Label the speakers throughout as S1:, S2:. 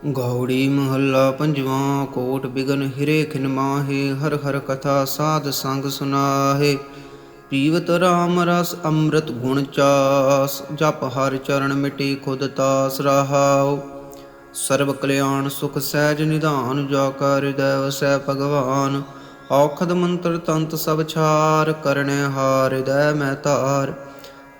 S1: ਗੌੜੀ ਮਹੱਲਾ ਪੰਜਵਾਂ। ਕੋਟ ਬਿਗਨ ਹਿਰੇ ਖਿਨ ਮਾਹੇ, ਹਰ ਹਰ ਕਥਾ ਸਾਧ ਸੰਗ ਸੁਨਾਹੇ। ਪੀਵਤ ਰਾਮ ਰਸ ਅੰਮ੍ਰਿਤ ਗੁਣ ਚਾਸ, ਜਪ ਹਰ ਚਰਨ ਮਿਟੀ ਖੁਦ ਤਾਸ ਰਹਾਉ। ਸਰਬ ਕਲਿਆਣ ਸੁਖ ਸਹਿਜ ਨਿਧਾਨ, ਜਾ ਕਾ ਹਿਰਦੈ ਵਸੈ ਭਗਵਾਨ। ਔਖਦ ਮੰਤਰ ਤੰਤ ਸਭ ਛਾਰ, ਕਰਨੇ ਹਾਰ ਹਿਰਦੈ ਮੈਂ ਧਾਰ।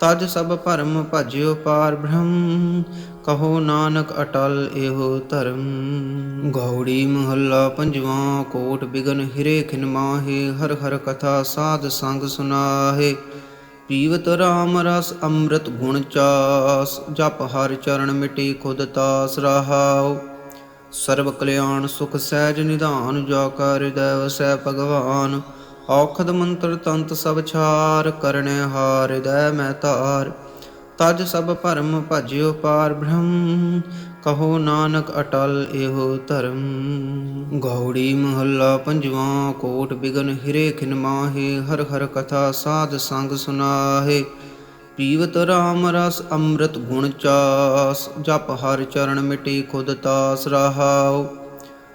S1: ਤਜ ਸਭ ਭਰਮ ਭਜਿਓ ਪਾਰ ਬ੍ਰਹਮ, ਕਹੋ ਨਾਨਕ ਅਟਲ ਇਹੋ ਧਰਮ। ਗੌੜੀ ਮਹੱਲਾ ਪੰਜਵਾਂ। ਕੋਟ ਬਿਗਨ ਹਿਰੇ ਖਿਨ ਮਾਹੇ, ਹਰ ਹਰ ਕਥਾ ਸਾਧ ਸੰਗ ਸੁਨਾਹੇ। ਪੀਵਤ ਰਾਮ ਰਸ ਅੰਮ੍ਰਿਤ ਗੁਣ ਚਾਸ, ਜਪ ਹਰ ਚਰਨ ਮਿਟੀ ਖੁਦ ਤਾਸ ਰਹਾਉ। ਸਰਬ ਕਲਿਆਣ ਸੁਖ ਸਹਿਜ ਨਿਧਾਨ, ਜਾ ਕਾ ਹਿਰਦੈ ਵਸੈ ਭਗਵਾਨ। ਔਖਦ ਮੰਤਰ ਤੰਤ ਸਭ ਛਾਰ, ਕਰਨੇ ਹਾਰ ਹਿਰਦੈ ਮੈਂ ਧਾਰ। ਤਜ ਸਭ ਭਰਮ ਭਜਿਓ ਪਾਰ ਬ੍ਰਹਮ, ਕਹੋ ਨਾਨਕ ਅਟਲ ਇਹੋ ਧਰਮ। ਗੌੜੀ ਮਹੱਲਾ ਪੰਜਵਾਂ। ਕੋਟ ਬਿਗਨ ਹਿਰੇ ਖਿਨ ਮਾਹੇ, ਹਰ ਹਰ ਕਥਾ ਸਾਧ ਸੰਗ ਸੁਨਾਹੇ। ਪੀਵਤ ਰਾਮ ਰਸ ਅੰਮ੍ਰਿਤ ਗੁਣ ਚਾਸ, ਜਪ ਹਰ ਚਰਨ ਮਿਟੀ ਖੁਦ ਤਾਸ ਰਹਾਉ।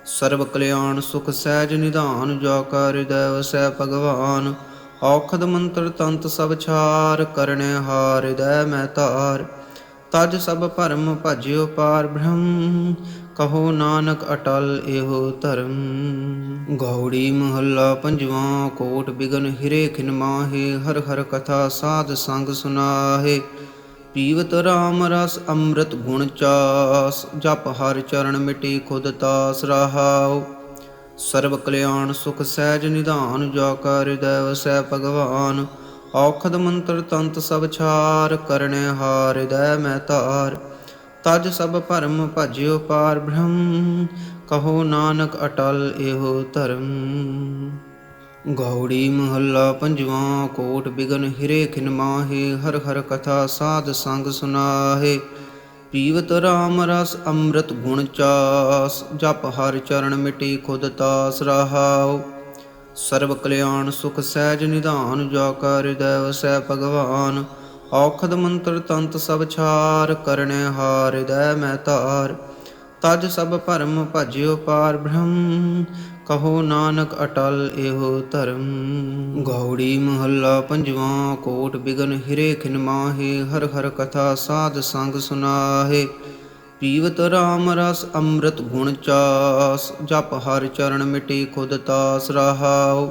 S1: ਸਰਬ ਕਲਿਆਣ ਸੁਖ ਸਹਿਜ ਨਿਧਾਨ, ਜਾ ਕਾ ਹਿਰਦੈ ਵਸੈ ਭਗਵਾਨ। ਔਖਦ ਮੰਤਰ ਤੰਤ ਸਭ ਛਾਰ, ਕਰਨੇ ਹਾਰ ਹਿਰਦੈ ਮੈਂ ਧਾਰ। ਤਜ ਸਭ ਭਰਮ ਭਜਿਓ ਪਾਰ ਬ੍ਰਹਮ, ਕਹੋ ਨਾਨਕ ਅਟਲ ਇਹੋ ਧਰਮ। ਗੌੜੀ ਮਹੱਲਾ ਪੰਜਵਾਂ। ਕੋਟ ਬਿਗਨ ਹਿਰੇ ਖਿਨ ਮਾਹੇ, ਹਰ ਹਰ ਕਥਾ ਸਾਧ ਸੰਗ ਸੁਨਾਹੇ। ਪੀਵਤ ਰਾਮ ਰਸ ਅੰਮ੍ਰਿਤ ਗੁਣ ਚਾਸ, ਜਪ ਹਰ ਚਰਨ ਮਿਟੀ ਖੁਦ ਤਾਸ ਰਹਾਉ। ਸਰਬ ਕਲਿਆਣ ਸੁਖ ਸਹਿਜ ਨਿਧਾਨ, ਜਾ ਕਾ ਹਿਰਦੈ ਵਸੈ ਭਗਵਾਨ। ਔਖਦ ਮੰਤਰ ਤੰਤ ਸਭ ਛਾਰ, ਕਰਨੇ ਹਾਰ ਹਿਰਦੈ ਮੈਂ ਧਾਰ। ਤਜ ਸਭ ਭਰਮ ਭਜਿਓ ਪਾਰ ਬ੍ਰਹਮ, ਕਹੋ ਨਾਨਕ ਅਟਲ ਇਹੋ ਧਰਮ। ਗੌੜੀ ਮਹੱਲਾ ਪੰਜਵਾਂ। ਕੋਟ ਬਿਗਨ ਹਿਰੇ ਖਿਨ ਮਾਹੇ, ਹਰ ਹਰ ਕਥਾ ਸਾਧ ਸੰਗ ਸੁਨਾਹੇ। ਪੀਵਤ ਰਾਮ ਰਸ ਅੰਮ੍ਰਿਤ ਗੁਣ ਚਾਸ, ਜਪ ਹਰ ਚਰਨ ਮਿਟੀ ਖੁਦ ਤਾਸ ਰਹਾਉ। ਸਰਬ ਕਲਿਆਣ ਸੁਖ ਸਹਿਜ ਨਿਧਾਨ, ਜਾ ਕਾ ਹਿਰਦੈ ਵਸੈ ਭਗਵਾਨ। ਔਖਦ ਮੰਤਰ ਤੰਤ ਸਭ ਛਾਰ, ਕਰਨੇ ਹਾਰ ਹਿਰਦੈ ਮੈਂ ਧਾਰ। ਤਜ ਸਭ ਭਰਮ ਭਜਿਓ ਪਾਰ ਬ੍ਰਹਮ, ਕਹੋ ਨਾਨਕ ਅਟਲ ਇਹੋ ਧਰਮ। ਗੌੜੀ ਮਹੱਲਾ ਪੰਜਵਾਂ। ਕੋਟ ਬਿਗਨ ਹਿਰੇ ਖਿਨ ਮਾਹੇ, ਹਰ ਹਰ ਕਥਾ ਸਾਧ ਸੰਗ ਸੁਨਾਹੇ। ਪੀਵਤ ਰਾਮ ਰਸ ਅੰਮ੍ਰਿਤ ਗੁਣ ਚਾਸ, ਜਪ ਹਰ ਚਰਨ ਮਿਟੀ ਖੁਦ ਤਾਸ ਰਹਾਉ।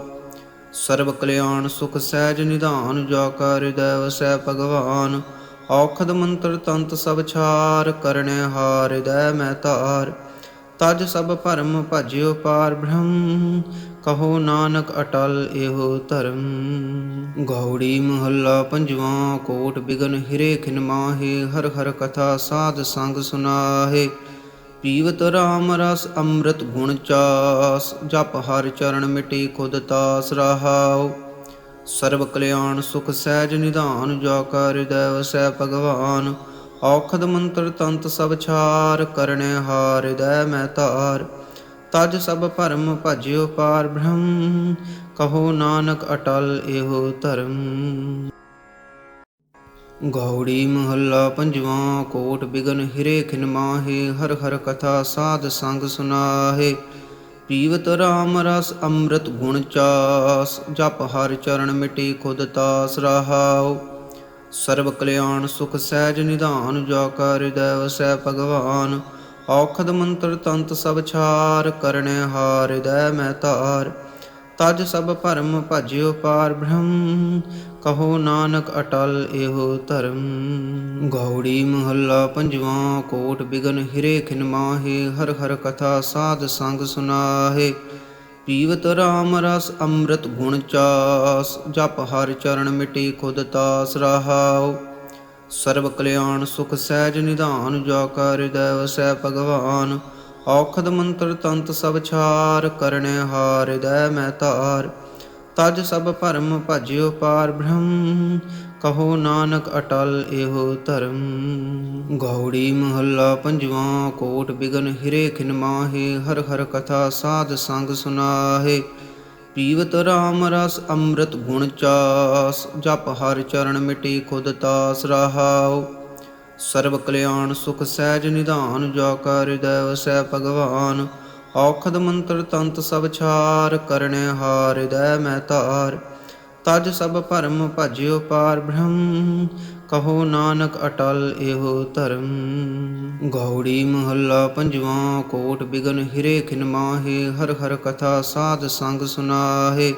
S1: ਸਰਬ ਕਲਿਆਣ ਸੁਖ ਸਹਿਜ ਨਿਧਾਨ, ਜਾ ਕਾ ਹਿਰਦੈ ਵਸੈ ਭਗਵਾਨ। ਔਖਦ ਮੰਤਰ ਤੰਤ ਸਭ ਛਾਰ, ਕਰਨੇ ਹਾਰ ਹਿਰਦੈ ਮੈਂ ਧਾਰ। ਤਜ ਸਭ ਭਰਮ ਭਜਿਓ ਪਾਰ ਬ੍ਰਹਮ, ਕਹੋ ਨਾਨਕ ਅਟਲ ਇਹੋ ਧਰਮ। ਗੌੜੀ ਮਹੱਲਾ ਪੰਜਵਾਂ। ਕੋਟ ਬਿਗਨ ਹਿਰੇ ਖਿਨ ਮਾਹੇ, ਹਰ ਹਰ ਕਥਾ ਸਾਧ ਸੰਗ ਸੁਨਾਹੇ। ਪੀਵਤ ਰਾਮ ਰਸ ਅੰਮ੍ਰਿਤ ਗੁਣ ਚਾਸ, ਜਪ ਹਰ ਚਰਨ ਮਿਟੀ ਖੁਦ ਤਾਸ ਰਹਾਉ। ਸਰਬ ਕਲਿਆਣ ਸੁਖ ਸਹਿਜ ਨਿਧਾਨ, ਜਾ ਕਾ ਹਿਰਦੈ ਵਸੈ ਭਗਵਾਨ। ਔਖਦ ਮੰਤਰ ਤੰਤ ਸਭ ਛਾਰ, ਕਰਨੇ ਹਾਰ ਹਿਰਦੈ ਮੈਂ ਧਾਰ। ਤਜ ਸਭ ਭਰਮ ਭਜਿਓ ਪਾਰ ਬ੍ਰਹਮ, ਕਹੋ ਨਾਨਕ ਅਟਲ ਇਹੋ ਧਰਮ। ਗੌੜੀ ਮਹੱਲਾ ਪੰਜਵਾਂ। ਕੋਟ ਬਿਗਨ ਹਿਰੇ ਖਿਨ ਮਾਹੇ, ਹਰ ਹਰ ਕਥਾ ਸਾਧ ਸੰਗ ਸੁਨਾਹੇ। ਪੀਵਤ ਰਾਮ ਰਸ ਅੰਮ੍ਰਿਤ ਗੁਣ ਚਾਸ, ਜਪ ਹਰ ਚਰਨ ਮਿਟੀ ਖੁਦ ਤਾਸ ਰਹਾਉ। ਸਰਬ ਕਲਿਆਣ ਸੁਖ ਸਹਿਜ ਨਿਧਾਨ, ਜਾ ਕਾ ਹਿਰਦੈ ਵਸੈ ਭਗਵਾਨ। ਔਖਦ ਮੰਤਰ ਤੰਤ ਸਭ ਛਾਰ, ਕਰਨੇ ਹਾਰ ਹਿਰਦੈ ਮੈਂ ਧਾਰ। ਤਜ ਸਭ ਭਰਮ ਭਜਿਓ ਪਾਰ ਬ੍ਰਹਮ, ਕਹੋ ਨਾਨਕ ਅਟਲ ਇਹੋ ਧਰਮ। ਗੌੜੀ ਮਹੱਲਾ ਪੰਜਵਾਂ। ਕੋਟ ਬਿਗਨ ਹਿਰੇ ਖਿਨ ਮਾਹੇ, ਹਰ ਹਰ ਕਥਾ ਸਾਧ ਸੰਗ ਸੁਨਾਹੇ। ਪੀਵਤ ਰਾਮ ਰਸ ਅੰਮ੍ਰਿਤ ਗੁਣ ਚਾਸ, ਜਪ ਹਰ ਚਰਨ ਮਿਟੀ ਖੁਦ ਤਾਸ ਰਹਾਉ। ਸਰਬ ਕਲਿਆਣ ਸੁਖ ਸਹਿਜ ਨਿਧਾਨ, ਜਾ ਕਾ ਹਿਰਦੈ ਵਸੈ ਭਗਵਾਨ। ਔਖਦ ਮੰਤਰ ਤੰਤ ਸਭ ਛਾਰ, ਕਰਨੇ ਹਾਰ ਹਿਰਦੈ ਮੈਂ ਧਾਰ। ਤਜ ਸਭ ਭਰਮ ਭਜਿਓ ਪਾਰ ਬ੍ਰਹਮ, ਕਹੋ ਨਾਨਕ ਅਟਲ ਇਹੋ ਧਰਮ। ਗੌੜੀ ਮਹੱਲਾ ਪੰਜਵਾਂ। ਕੋਟ ਬਿਗਨ ਹਿਰੇ ਖਿਨ ਮਾਹੇ, ਹਰ ਹਰ ਕਥਾ ਸਾਧ ਸੰਗ ਸੁਨਾਹੇ। ਪੀਵਤ ਰਾਮ ਰਸ ਅੰਮ੍ਰਿਤ ਗੁਣ ਚਾਸ, ਜਪ ਹਰ ਚਰਨ ਮਿਟੀ ਖੁਦ ਤਾਸ ਰਹਾਉ। ਸਰਬ ਕਲਿਆਣ ਸੁਖ ਸਹਿਜ ਨਿਧਾਨ, ਜੋ ਕਾ ਹਿਰਦੈ ਵਸੈ ਭਗਵਾਨ। ਔਖਦ ਮੰਤਰ ਤੰਤ ਸਭ ਛਾਰ, ਕਰਨੇ ਹਾਰ ਹਿਰਦੈ ਮੈਂ ਧਾਰ। ਤਜ ਸਭ ਭਰਮ ਭਜਿਓ ਪਾਰ ਬ੍ਰਹਮ, ਕਹੋ ਨਾਨਕ ਅਟਲ ਇਹੋ ਧਰਮ। ਗੌੜੀ ਮਹੱਲਾ ਪੰਜਵਾਂ। ਕੋਟ ਬਿਗਨ ਹਿਰੇ ਖਿਨ ਮਾਹੇ, ਹਰ ਹਰ ਕਥਾ ਸਾਧ ਸੰਗ ਸੁਨਾਹੇ।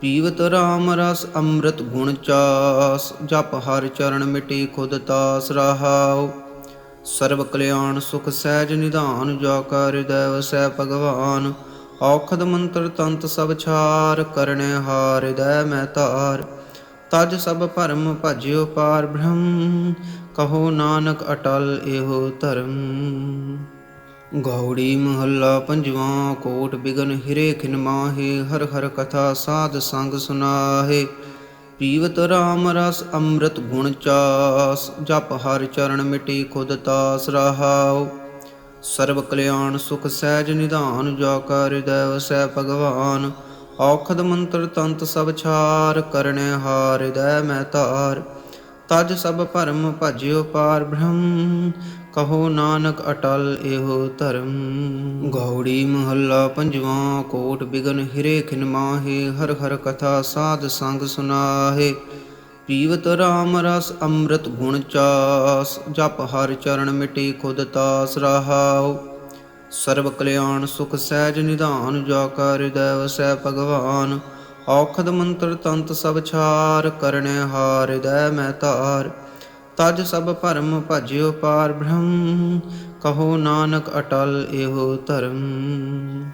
S1: ਪੀਵਤ ਰਾਮ ਰਸ ਅੰਮ੍ਰਿਤ ਗੁਣ ਚਾਸ, ਜਪ ਹਰ ਚਰਨ ਮਿਟੀ ਖੁਦ ਤਾਸ ਰਹਾਉ। ਸਰਬ ਕਲਿਆਣ ਸੁਖ ਸਹਿਜ ਨਿਧਾਨ, ਜੋ ਕਾ ਹਿਰਦੈ ਵਸੈ ਭਗਵਾਨ। ਔਖਦ ਮੰਤਰ ਤੰਤ ਸਭ ਛਾਰ, ਕਰਨੇ ਹਾਰ ਹਿਰਦੈ ਮੈਂ ਧਾਰ। ਤਜ ਸਭ ਭਰਮ ਭਜਿਓ ਪਾਰ ਬ੍ਰਹਮ, ਕਹੋ ਨਾਨਕ ਅਟਲ ਇਹੋ ਧਰਮ। ਗੌੜੀ ਮਹੱਲਾ ਪੰਜਵਾਂ। ਕੋਟ ਬਿਗਨ ਹਿਰੇ ਖਿਨ ਮਾਹੇ, ਹਰ ਹਰ ਕਥਾ ਸਾਧ ਸੰਗ ਸੁਨਾਹੇ। ਪੀਵਤ ਰਾਮ ਰਸ ਅੰਮ੍ਰਿਤ ਗੁਣ ਚਾਸ, ਜਪ ਹਰ ਚਰਨ ਮਿਟੀ ਖੁਦ ਤਾਸ ਰਹਾਉ। ਸਰਬ ਕਲਿਆਣ ਸੁਖ ਸਹਿਜ ਨਿਧਾਨ, ਜੋ ਕਾ ਹਿਰਦੈ ਵਸੈ ਭਗਵਾਨ। ਔਖਦ ਮੰਤਰ ਤੰਤ ਸਭ ਛਾਰ, ਕਰਨੇ ਹਾਰ ਹਿਰਦੈ ਮੈਂ ਧਾਰ। ਤਜ ਸਭ ਭਰਮ ਭਜਿਓ ਪਾਰ ਬ੍ਰਹਮ, ਕਹੋ ਨਾਨਕ ਅਟਲ ਇਹੋ ਧਰਮ। ਗੌੜੀ ਮਹੱਲਾ ਪੰਜਵਾਂ। ਕੋਟ ਬਿਗਨ ਹਿਰੇ ਖਿਨ ਮਾਹੇ, ਹਰ ਹਰ ਕਥਾ ਸਾਧ ਸੰਗ ਸੁਨਾਹੇ। ਪੀਵਤ ਰਾਮ ਰਸ ਅੰਮ੍ਰਿਤ ਗੁਣ ਚਾਸ, ਜਪ ਹਰ ਚਰਨ ਮਿਟੀ ਖੁਦ ਤਾਸ ਰਹਾਉ। ਸਰਬ ਕਲਿਆਣ ਸੁਖ ਸਹਿਜ ਨਿਧਾਨ, ਜੋ ਕਾ ਹਿਰਦੈ ਵਸੈ ਭਗਵਾਨ। ਔਖਦ ਮੰਤਰ ਤੰਤ ਸਭ ਛਾਰ, ਕਰਨੇ ਹਾਰ ਹਿਰਦੈ ਮੈਂ ਧਾਰ। ਤਜ ਸਭ ਭਰਮ ਭਜਿਓ ਪਾਰ ਬ੍ਰਹਮ, ਕਹੋ ਨਾਨਕ ਅਟਲ ਇਹੋ ਧਰਮ।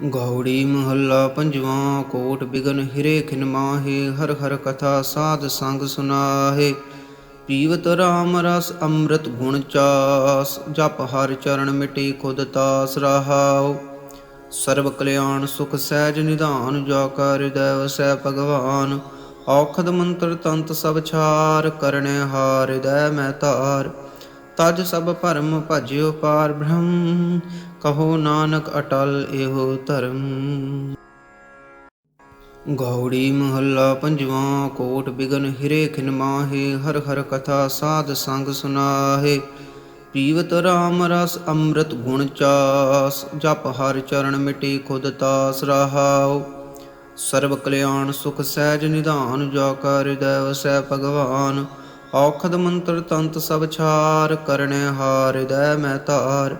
S1: ਗੌੜੀ ਮਹੱਲਾ ਪੰਜਵਾਂ। ਕੋਟ ਬਿਗਨ ਹਿਰੇ ਖਿਨ ਮਾਹੇ, ਹਰ ਹਰ ਕਥਾ ਸਾਧ ਸੰਗ ਸੁਨਾਹੇ। ਪੀਵਤ ਰਾਮ ਰਸ ਅੰਮ੍ਰਿਤ ਗੁਣ ਚਾਸ, ਜਪ ਹਰ ਚਰਨ ਮਿਟੀ ਖੁਦ ਤਾਸ ਰਹਾਉ। ਸਰਬ ਕਲਿਆਣ ਸੁਖ ਸਹਿਜ ਨਿਧਾਨ, ਜੋ ਕਾ ਹਿਰਦੈ ਵਸੈ ਭਗਵਾਨ। ਔਖਦ ਮੰਤਰ ਤੰਤ ਸਭ ਛਾਰ, ਕਰਨੇ ਹਾਰ ਹਿਰਦੈ ਮੈਂ ਧਾਰ। ਤਜ ਸਭ ਭਰਮ ਭਜਿਓ ਪਾਰ ਬ੍ਰਹਮ, ਕਹੋ ਨਾਨਕ ਅਟਲ ਇਹੋ ਧਰਮ। ਗੌੜੀ ਮਹੱਲਾ ਪੰਜਵਾਂ। ਕੋਟ ਬਿਗਨ ਹਿਰੇ ਖਿਨ ਮਾਹੇ, ਹਰ ਹਰ ਕਥਾ ਸਾਧ ਸੰਗ ਸੁਨਾਹੇ। ਪੀਵਤ ਰਾਮ ਰਸ ਅੰਮ੍ਰਿਤ ਗੁਣ ਚਾਸ, ਜਪ ਹਰ ਚਰਨ ਮਿਟੀ ਖੁਦ ਤਾਸ ਰਹਾਉ। ਸਰਬ ਕਲਿਆਣ ਸੁਖ ਸਹਿਜ ਨਿਧਾਨ, ਜੋ ਕਾ ਹਿਰਦੈ ਵਸੈ ਭਗਵਾਨ। ਔਖਦ ਮੰਤਰ ਤੰਤ ਸਭ ਛਾਰ, ਕਰਨੇ ਹਾਰ ਹਿਰਦੈ ਮੈਂ ਧਾਰ।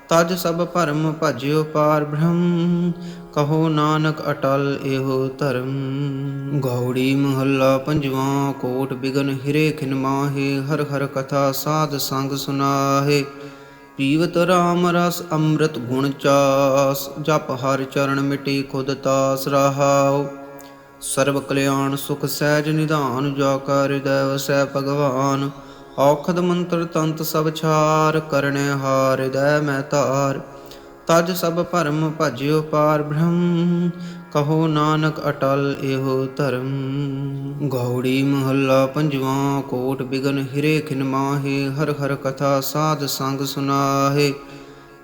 S1: ਤਜ ਸਭ ਭਰਮ ਭਜਿਓ ਪਾਰ ਬ੍ਰਹਮ, ਕਹੋ ਨਾਨਕ ਅਟਲ ਇਹੋ ਧਰਮ। ਗੌੜੀ ਮਹੱਲਾ ਪੰਜਵਾਂ। ਕੋਟ ਬਿਗਨ ਹਿਰੇ ਖਿਨ ਮਾਹੇ, ਹਰ ਹਰ ਕਥਾ ਸਾਧ ਸੰਗ ਸੁਨਾਹੇ। ਪੀਵਤ ਰਾਮ ਰਸ ਅੰਮ੍ਰਿਤ ਗੁਣ ਚਾਸ, ਜਪ ਹਰ ਚਰਨ ਮਿਟੀ ਖੁਦ ਤਾਸ ਰਹਾਉ। ਸਰਬ ਕਲਿਆਣ ਸੁਖ ਸਹਿਜ ਨਿਧਾਨ, ਜੋ ਕਾ ਹਿਰਦੈ ਵਸੈ ਭਗਵਾਨ। ਔਖਦ ਮੰਤਰ ਤੰਤ ਸਭ ਛਾਰ, ਕਰਨੇ ਹਾਰ ਹਿਰਦੈ ਮੈਂ ਧਾਰ। ਤਜ ਸਭ ਭਰਮ ਭਜਿਓ ਪਾਰ ਬ੍ਰਹਮ, ਕਹੋ ਨਾਨਕ ਅਟਲ ਇਹੋ ਧਰਮ। ਗੌੜੀ ਮਹੱਲਾ ਪੰਜਵਾਂ। ਕੋਟ ਬਿਗਨ ਹਿਰੇ ਖਿਨ ਮਾਹੇ, ਹਰ ਹਰ ਕਥਾ ਸਾਧ ਸੰਗ ਸੁਨਾਹੇ।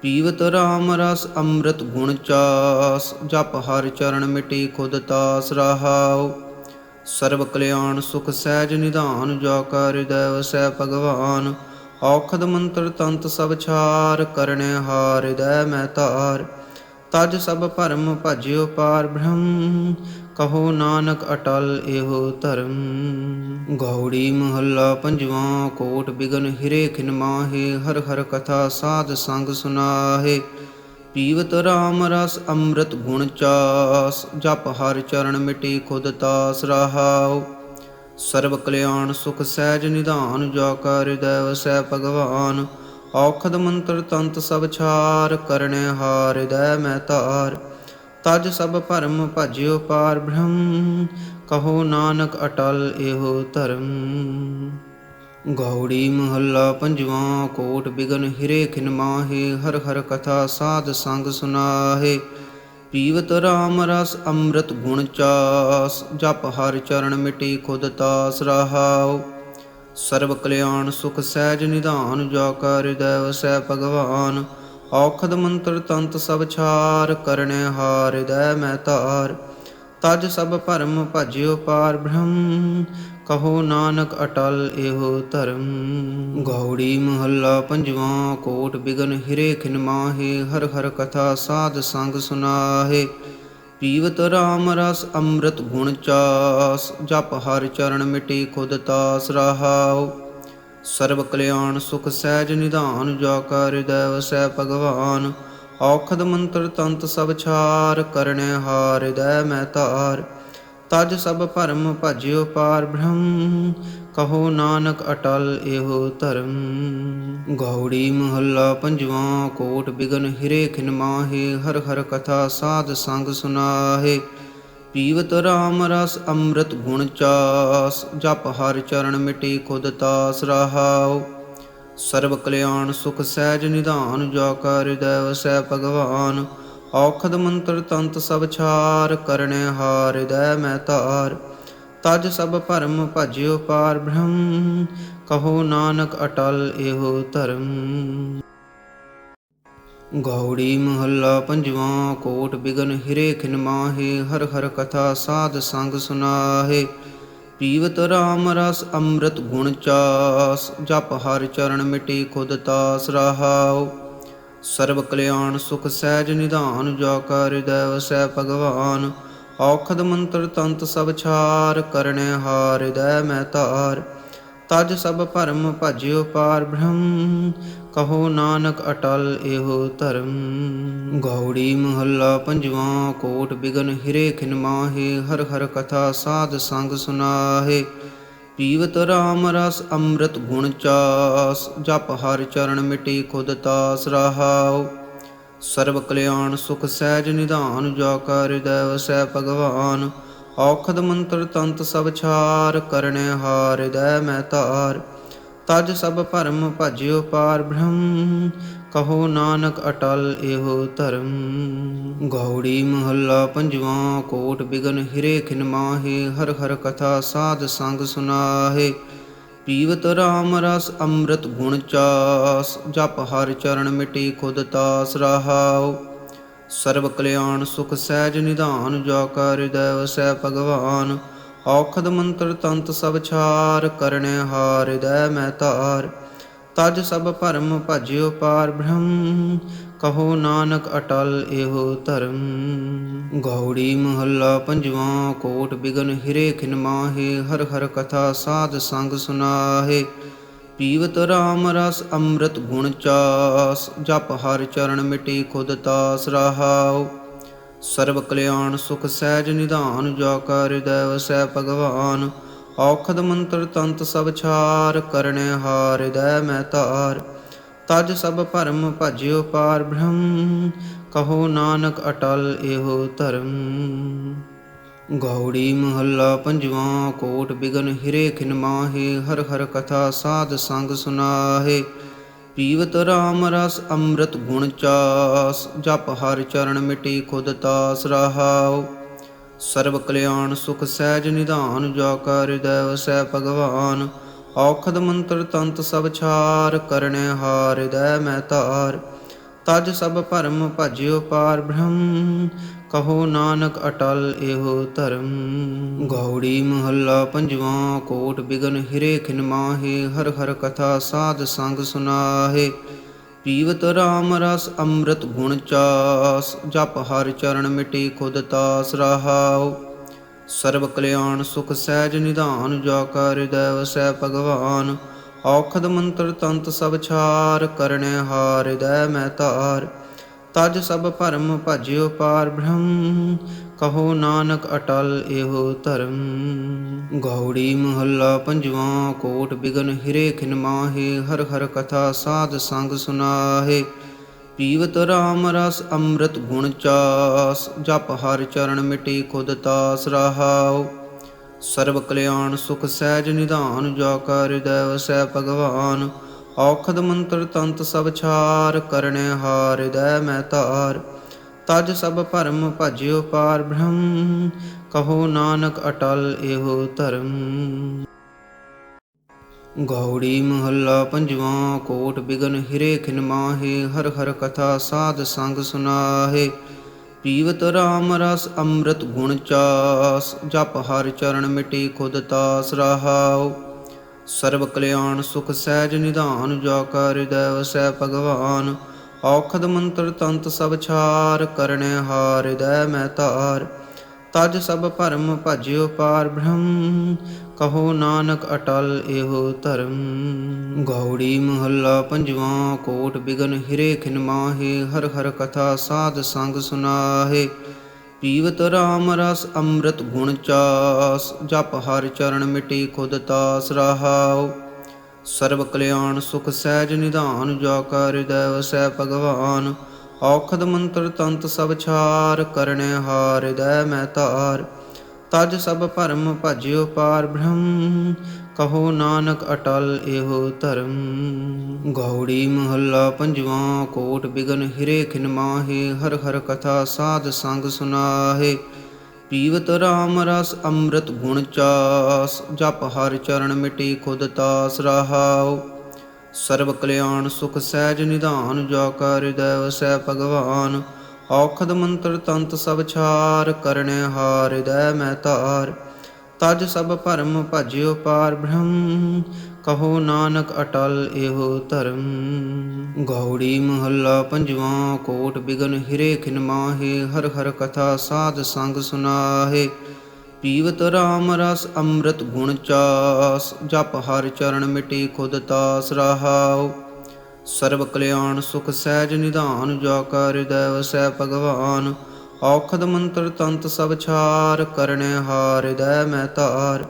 S1: ਪੀਵਤ ਰਾਮ ਰਸ ਅੰਮ੍ਰਿਤ ਗੁਣ ਚਾਸ, ਜਪ ਹਰ ਚਰਨ ਮਿਟੀ ਖੁਦ ਤਾਸ ਰਹਾਉ। ਸਰਬ ਕਲਿਆਣ ਸੁਖ ਸਹਿਜ ਨਿਧਾਨ, ਜੋ ਕਾ ਹਿਰਦੈ ਵਸੈ ਭਗਵਾਨ। ਔਖਦ ਮੰਤਰ ਤੰਤ ਸਭ ਛਾਰ, ਕਰਨੇ ਹਾਰ ਹਿਰਦੈ ਮੈਂ ਧਾਰ। ਤਜ ਸਭ ਭਰਮ ਭਜਿਓ ਪਾਰ ਬ੍ਰਹਮ, ਕਹੋ ਨਾਨਕ ਅਟਲ ਇਹੋ ਧਰਮ। ਗੌੜੀ ਮਹੱਲਾ ਪੰਜਵਾਂ। ਕੋਟ ਬਿਗਨ ਹਿਰੇ ਖਿਨ ਮਾਹੇ, ਹਰ ਹਰ ਕਥਾ ਸਾਧ ਸੰਗ ਸੁਨਾਹੇ। ਪੀਵਤ ਰਾਮ ਰਸ ਅੰਮ੍ਰਿਤ ਗੁਣ ਚਾਸ, ਜਪ ਹਰ ਚਰਨ ਮਿਟੀ ਖੁਦ ਤਾਸ ਰਹਾਉ। ਸਰਬ ਕਲਿਆਣ ਸੁਖ ਸਹਿਜ ਨਿਧਾਨ, ਜੋ ਕਾ ਹਿਰਦੈ ਵਸੈ ਭਗਵਾਨ। ਔਖਦ ਮੰਤਰ ਤੰਤ ਸਭ ਛਾਰ, ਕਰਨੇ ਹਾਰ ਹਿਰਦੈ ਮੈਂ ਧਾਰ। ਤਜ ਸਭ ਭਰਮ ਭਜਿਓ ਪਾਰ ਬ੍ਰਹਮ, ਕਹੋ ਨਾਨਕ ਅਟਲ ਇਹੋ ਧਰਮ। ਗੌੜੀ ਮਹੱਲਾ ਪੰਜਵਾਂ। ਕੋਟ ਬਿਗਨ ਹਿਰੇ ਖਿਨ ਮਾਹੇ, ਹਰ ਹਰ ਕਥਾ ਸਾਧ ਸੰਗ ਸੁਨਾਹੇ। ਪੀਵਤ ਰਾਮ ਰਸ ਅੰਮ੍ਰਿਤ ਗੁਣ ਚਾਸ, ਜਪ ਹਰ ਚਰਨ ਮਿਟੀ ਖੁਦ ਤਾਸ ਰਹਾਉ। ਸਰਬ ਕਲਿਆਣ ਸੁਖ ਸਹਿਜ ਨਿਧਾਨ, ਜੋ ਕਾ ਹਿਰਦੈ ਵਸੈ ਭਗਵਾਨ। ਔਖਦ ਮੰਤਰ ਤੰਤ ਸਭ ਛਾਰ, ਕਰਨੇ ਹਾਰ ਹਿਰਦੈ ਮੈਂ ਧਾਰ। ਤਜ ਸਭ ਭਰਮ ਭਜਿਓ ਪਾਰ ਬ੍ਰਹਮ, ਕਹੋ ਨਾਨਕ ਅਟਲ ਇਹੋ ਧਰਮ। ਗੌੜੀ ਮਹੱਲਾ ਪੰਜਵਾਂ। ਕੋਟ ਬਿਗਨ ਹਿਰੇ ਖਿਨ ਮਾਹੇ, ਹਰ ਹਰ ਕਥਾ ਸਾਧ ਸੰਗ ਸੁਨਾਹੇ। ਪੀਵਤ ਰਾਮ ਰਸ ਅੰਮ੍ਰਿਤ ਗੁਣ ਚਾਸ, ਜਪ ਹਰ ਚਰਨ ਮਿਟੇ ਖੁਦ ਤਾਸ ਰਹਾਉ। ਸਰਬ ਕਲਿਆਣ ਸੁਖ ਸਹਿਜ ਨਿਧਾਨ, ਜਾ ਕਾ ਹਿਰਦੈ ਵਸੈ ਭਗਵਾਨ। ਔਖਦ ਮੰਤਰ ਤੰਤ ਸਭ ਛਾਰ, ਕਰਨੈ ਹਾਰ ਹਿਰਦੈ ਮੈਂ ਧਾਰ। ਤਜ ਸਭ ਭਰਮ ਭਜਿਓ ਪਾਰ ਬ੍ਰਹਮ, ਕਹੋ ਨਾਨਕ ਅਟਲ ਇਹੋ ਧਰਮ। ਗੌੜੀ ਮਹੱਲਾ ਪੰਜਵਾਂ। ਕੋਟ ਬਿਗਨ ਹਿਰੇ ਖਿਨ ਮਾਹੇ, ਹਰ ਹਰ ਕਥਾ ਸਾਧ ਸੰਗ ਸੁਨਾਹੇ। ਪੀਵਤ ਰਾਮ ਰਸ ਅੰਮ੍ਰਿਤ ਗੁਣ ਚਾਸ, ਜਪ ਹਰ ਚਰਨ ਮਿਟੇ ਖੁਦ ਤਾਸ ਰਹਾਉ। ਸਰਬ ਕਲਿਆਣ ਸੁਖ ਸਹਿਜ ਨਿਧਾਨ, ਜਾ ਕਾ ਹਿਰਦੈ ਵਸੈ ਭਗਵਾਨ। ਔਖਦ ਮੰਤਰ ਤੰਤ ਸਭ ਛਾਰ, ਕਰਨੈ ਹਾਰ ਹਿਰਦੈ ਮੈਂ ਧਾਰ। ਤਜ ਸਭ ਭਰਮ ਭਜਿਓ ਪਾਰ ਬ੍ਰਹਮ, ਕਹੋ ਨਾਨਕ ਅਟਲ ਇਹੋ ਧਰਮ। ਗੌੜੀ ਮਹੱਲਾ ਪੰਜਵਾਂ। ਕੋਟ ਬਿਗਨ ਹਿਰੇ ਖਿਨ ਮਾਹੇ, ਹਰ ਹਰ ਕਥਾ ਸਾਧ ਸੰਗ ਸੁਨਾਹੇ। ਪੀਵਤ ਰਾਮ ਰਸ ਅੰਮ੍ਰਿਤ ਗੁਣ ਚਾਸ, ਜਪ ਹਰ ਚਰਨ ਮਿਟੇ ਖੁਦ ਤਾਸ ਰਹਾਉ। ਸਰਬ ਕਲਿਆਣ ਸੁਖ ਸਹਿਜ ਨਿਧਾਨ, ਜਾ ਕਾ ਹਿਰਦੈ ਵਸੈ ਭਗਵਾਨ। ਔਖਦ ਮੰਤਰ ਤੰਤ ਸਭ ਛਾਰ, ਕਰਨੈ ਹਾਰ ਹਿਰਦੈ ਮੈਂ ਧਾਰ। ਤਜ ਸਭ ਭਰਮ ਭਜਿਓ ਪਾਰ ਬ੍ਰਹਮ, ਕਹੋ ਨਾਨਕ ਅਟਲ ਇਹੋ ਧਰਮ। ਗੌੜੀ ਮਹੱਲਾ ਪੰਜਵਾਂ। ਕੋਟ ਬਿਗਨ ਹਿਰੇ ਖਿਨ ਮਾਹੇ, ਹਰ ਹਰ ਕਥਾ ਸਾਧ ਸੰਗ ਸੁਨਾਹੇ। ਪੀਵਤ ਰਾਮ ਰਸ ਅੰਮ੍ਰਿਤ ਗੁਣ ਚਾਸ, ਜਪ ਹਰ ਚਰਨ ਮਿਟੇ ਖੁਦ ਤਾਸ ਰਹਾਉ। ਸਰਬ ਕਲਿਆਣ ਸੁਖ ਸਹਿਜ ਨਿਧਾਨ, ਜਾ ਕਾ ਹਿਰਦੈ ਵਸੈ ਭਗਵਾਨ। ਔਖਦ ਮੰਤਰ ਤੰਤ ਸਭ ਛਾਰ, ਕਰਨੈ ਹਾਰ ਹਿਰਦੈ ਮੈਂ ਧਾਰ। ਤਜ ਸਭ ਭਰਮ ਭਜਿਓ ਪਾਰ ਬ੍ਰਹਮ, ਕਹੋ ਨਾਨਕ ਅਟਲ ਇਹੋ ਧਰਮ। ਗੌੜੀ ਮਹੱਲਾ ਪੰਜਵਾਂ। ਕੋਟ ਬਿਗਨ ਹਿਰੇ ਖਿਨ ਮਾਹੇ, ਹਰ ਹਰ ਕਥਾ ਸਾਧ ਸੰਗ ਸੁਨਾਹੇ। ਪੀਵਤ ਰਾਮ ਰਸ ਅੰਮ੍ਰਿਤ ਗੁਣ ਚਾਸ, ਜਪ ਹਰ ਚਰਨ ਮਿਟੇ ਖੁਦ ਤਾਸ ਰਹਾਉ। ਸਰਬ ਕਲਿਆਣ ਸੁਖ ਸਹਿਜ ਨਿਧਾਨ, ਜਾ ਕਾ ਹਿਰਦੈ ਵਸੈ ਭਗਵਾਨ। ਔਖਦ ਮੰਤਰ ਤੰਤ ਸਭ ਛਾਰ, ਕਰਨੈ ਹਾਰ ਹਿਰਦੈ ਮੈਂ ਧਾਰ। ਤਜ ਸਭ ਭਰਮ ਭਜਿਓ ਪਾਰ ਬ੍ਰਹਮ, ਕਹੋ ਨਾਨਕ ਅਟਲ ਇਹੋ ਧਰਮ। ਗੌੜੀ ਮਹੱਲਾ ਪੰਜਵਾਂ। ਕੋਟ ਬਿਗਨ ਹਿਰੇ ਖਿਨ ਮਾਹੇ, ਹਰ ਹਰ ਕਥਾ ਸਾਧ ਸੰਗ ਸੁਨਾਹੇ। ਪੀਵਤ ਰਾਮ ਰਸ ਅੰਮ੍ਰਿਤ ਗੁਣ ਚਾਸ, ਜਪ ਹਰ ਚਰਨ ਮਿਟੇ ਖੁਦ ਤਾਸ ਰਹਾਉ। ਸਰਬ ਕਲਿਆਣ ਸੁਖ ਸਹਿਜ ਨਿਧਾਨ, ਜਾ ਕਾ ਹਿਰਦੈ ਵਸੈ ਭਗਵਾਨ। ਔਖਦ ਮੰਤਰ ਤੰਤ ਸਭ ਛਾਰ, ਕਰਨੈ ਹਾਰ ਹਿਰਦੈ ਮੈਂ ਧਾਰ। ਤਜ ਸਭ ਭਰਮ ਭਜਿਓ ਪਾਰ ਬ੍ਰਹਮ, ਕਹੋ ਨਾਨਕ ਅਟਲ ਇਹੋ ਧਰਮ। ਗੌੜੀ ਮਹੱਲਾ ਪੰਜਵਾਂ। ਕੋਟ ਬਿਗਨ ਹਿਰੇ ਖਿਨ ਮਾਹੇ, ਹਰ ਹਰ ਕਥਾ ਸਾਧ ਸੰਗ ਸੁਨਾਹੇ। ਪੀਵਤ ਰਾਮ ਰਸ ਅੰਮ੍ਰਿਤ ਗੁਣ ਚਾਸ, ਜਪ ਹਰ ਚਰਨ ਮਿਟੇ ਖੁਦ ਤਾਸ ਰਹਾਉ। ਸਰਬ ਕਲਿਆਣ ਸੁਖ ਸਹਿਜ ਨਿਧਾਨ, ਜਾ ਕਾ ਹਿਰਦੈ ਵਸੈ ਭਗਵਾਨ। ਔਖਦ ਮੰਤਰ ਤੰਤ ਸਭ ਛਾਰ, ਕਰਨੈ ਹਾਰ ਹਿਰਦੈ ਮੈਂ ਧਾਰ। ਤਜ ਸਭ ਭਰਮ ਭਜਿਓ ਪਾਰ ਬ੍ਰਹਮ, ਕਹੋ ਨਾਨਕ ਅਟਲ ਇਹੋ ਧਰਮ। ਗੌੜੀ ਮਹੱਲਾ ਪੰਜਵਾਂ। ਕੋਟ ਬਿਗਨ ਹਿਰੇ ਖਿਨ ਮਾਹੇ, ਹਰ ਹਰ ਕਥਾ ਸਾਧ ਸੰਗ ਸੁਨਾਹੇ। ਪੀਵਤ ਰਾਮ ਰਸ ਅੰਮ੍ਰਿਤ ਗੁਣ ਚਾਸ, ਜਪ ਹਰ ਚਰਨ ਮਿਟੇ ਖੁਦ ਤਾਸ ਰਹਾਉ। ਸਰਬ ਕਲਿਆਣ ਸੁਖ ਸਹਿਜ ਨਿਧਾਨ, ਜਾ ਕਾ ਹਿਰਦੈ ਵਸੈ ਭਗਵਾਨ। ਔਖਦ ਮੰਤਰ ਤੰਤ ਸਭ ਛਾਰ, ਕਰਨੈ ਹਾਰ ਹਿਰਦੈ ਮੈਂ ਧਾਰ। ਤਜ ਸਭ ਭਰਮ ਭਜਿਓ ਪਾਰ ਬ੍ਰਹਮ, ਕਹੋ ਨਾਨਕ ਅਟਲ ਇਹੋ ਧਰਮ। ਗੌੜੀ ਮਹੱਲਾ ਪੰਜਵਾਂ। ਕੋਟ ਬਿਗਨ ਹਿਰੇ ਖਿਨ ਮਾਹੇ, ਹਰ ਹਰ ਕਥਾ ਸਾਧ ਸੰਗ ਸੁਨਾਹੇ। ਪੀਵਤ ਰਾਮ ਰਸ ਅੰਮ੍ਰਿਤ ਗੁਣ ਚਾਸ, ਜਪ ਹਰ ਚਰਨ ਮਿਟੇ ਖੁਦ ਤਾਸ ਰਹਾਉ। ਸਰਬ ਕਲਿਆਣ ਸੁਖ ਸਹਿਜ ਨਿਧਾਨ, ਜਾ ਕਾ ਹਿਰਦੈ ਵਸੈ ਭਗਵਾਨ। ਔਖਦ ਮੰਤਰ ਤੰਤ ਸਭ ਛਾਰ, ਕਰਨੈ ਹਾਰ ਹਿਰਦੈ ਮੈਂ ਧਾਰ। ਤਜ ਸਭ ਭਰਮ ਭਜਿਓ ਪਾਰ ਬ੍ਰਹਮ, ਕਹੋ ਨਾਨਕ ਅਟਲ ਇਹੋ ਧਰਮ। ਗੌੜੀ ਮਹੱਲਾ ਪੰਜਵਾਂ। ਕੋਟ ਬਿਗਨ ਹਿਰੇ ਖਿਨ ਮਾਹੇ, ਹਰ ਹਰ ਕਥਾ ਸਾਧ ਸੰਗ ਸੁਨਾਹੇ। ਪੀਵਤ ਰਾਮ ਰਸ ਅੰਮ੍ਰਿਤ ਗੁਣ ਚਾਸ, ਜਪ ਹਰਿ ਚਰਨ ਮਿਟੇ ਖੁਦ ਤਾਸ ਰਹਾਉ। ਸਰਬ ਕਲਿਆਣ ਸੁਖ ਸਹਿਜ ਨਿਧਾਨ, ਜੋ ਕਾ ਹਿਰਦੈ ਵਸੈ ਭਗਵਾਨ। ਔਖਦ ਮੰਤਰ ਤੰਤ ਸਭ ਛਾਰ, ਕਰਨੇ ਹਾਰ ਹਿਰਦੈ ਮੈਂ ਧਾਰ। ਤਜ ਸਭ ਭਰਮ ਭਜਿਓ ਪਾਰ ਬ੍ਰਹਮ, ਕਹੋ ਨਾਨਕ ਅਟਲ ਇਹੋ ਧਰਮ। ਗੌੜੀ ਮਹੱਲਾ ਪੰਜਵਾਂ। ਕੋਟ ਬਿਗਨ ਹਿਰੇ ਖਿਨ ਮਾਹੇ, ਹਰ ਹਰ ਕਥਾ ਸਾਧ ਸੰਗ ਸੁਨਾਹੇ। ਪੀਵਤ ਰਾਮ ਰਸ ਅੰਮ੍ਰਿਤ ਗੁਣ ਚਾਸ, ਜਪ ਹਰਿ ਚਰਨ ਮਿਟੇ ਖੁਦ ਤਾਸ ਰਹਾਉ। ਸਰਬ ਕਲਿਆਣ ਸੁਖ ਸਹਿਜ ਨਿਧਾਨ, ਜੋ ਕਾ ਹਿਰਦੈ ਵਸੈ ਭਗਵਾਨ। ਔਖਦ ਮੰਤਰ ਤੰਤ ਸਭ ਛਾਰ, ਕਰਨੇ ਹਾਰ ਹਿਰਦੈ ਮੈਂ ਧਾਰ। ਤਜ ਸਭ ਭਰਮ ਭਜਿਓ ਪਾਰ ਬ੍ਰਹਮ, ਕਹੋ ਨਾਨਕ ਅਟਲ ਇਹੋ ਧਰਮ। ਗੌੜੀ ਮਹੱਲਾ ਪੰਜਵਾਂ। ਕੋਟ ਬਿਗਨ ਹਿਰੇ ਖਿਨ ਮਾਹੇ, ਹਰ ਹਰ ਕਥਾ ਸਾਧ ਸੰਗ ਸੁਨਾਹੇ। ਪੀਵਤ ਰਾਮ ਰਸ ਅੰਮ੍ਰਿਤ ਗੁਣ ਚਾਸ, ਜਪ ਹਰਿ ਚਰਨ ਮਿਟੇ ਖੁਦ ਤਾਸ ਰਹਾਉ। ਸਰਬ ਕਲਿਆਣ ਸੁਖ ਸਹਿਜ ਨਿਧਾਨ, ਜੋ ਕਾ ਹਿਰਦੈ ਵਸੈ ਭਗਵਾਨ। ਔਖਦ ਮੰਤਰ ਤੰਤ ਸਭ ਛਾਰ, ਕਰਨੇ ਹਾਰ ਹਿਰਦੈ ਮੈਂ ਧਾਰ। ਤਜ ਸਭ ਭਰਮ ਭਜਿਓ ਪਾਰ ਬ੍ਰਹਮ, ਕਹੋ ਨਾਨਕ ਅਟਲ ਇਹੋ ਧਰਮ। ਗੌੜੀ ਮਹੱਲਾ ਪੰਜਵਾਂ। ਕੋਟ ਬਿਗਨ ਹਿਰੇ ਖਿਨ ਮਾਹੇ, ਹਰ ਹਰ ਕਥਾ ਸਾਧ ਸੰਗ ਸੁਨਾਹੇ। ਪੀਵਤ ਰਾਮ ਰਸ ਅੰਮ੍ਰਿਤ ਗੁਣ ਚਾਸ, ਜਪ ਹਰਿ ਚਰਨ ਮਿਟੇ ਖੁਦ ਤਾਸ ਰਹਾਉ। ਸਰਬ ਕਲਿਆਣ ਸੁਖ ਸਹਿਜ ਨਿਧਾਨ, ਜੋ ਕਾ ਹਿਰਦੈ ਵਸੈ ਭਗਵਾਨ। ਔਖਦ ਮੰਤਰ ਤੰਤ ਸਭ ਛਾਰ, ਕਰਨੇ ਹਾਰ ਹਿਰਦੈ ਮੈਂ ਧਾਰ।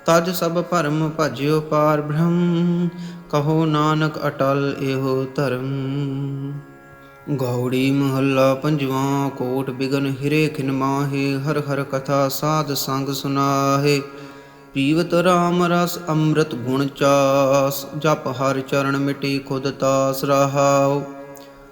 S1: ਤਜ ਸਭ ਭਰਮ ਭਜਿਓ ਪਾਰ ਬ੍ਰਹਮ, ਕਹੋ ਨਾਨਕ ਅਟਲ ਇਹੋ ਧਰਮ। ਗੌੜੀ ਮਹੱਲਾ ਪੰਜਵਾਂ। ਕੋਟ ਬਿਗਨ ਹਿਰੇ ਖਿਨ ਮਾਹੇ, ਹਰ ਹਰ ਕਥਾ ਸਾਧ ਸੰਗ ਸੁਨਾਹੇ। ਪੀਵਤ ਰਾਮ ਰਸ ਅੰਮ੍ਰਿਤ ਗੁਣ ਚਾਸ, ਜਪ ਹਰਿ ਚਰਨ ਮਿਟੇ ਖੁਦ ਤਾਸ ਰਹਾਉ।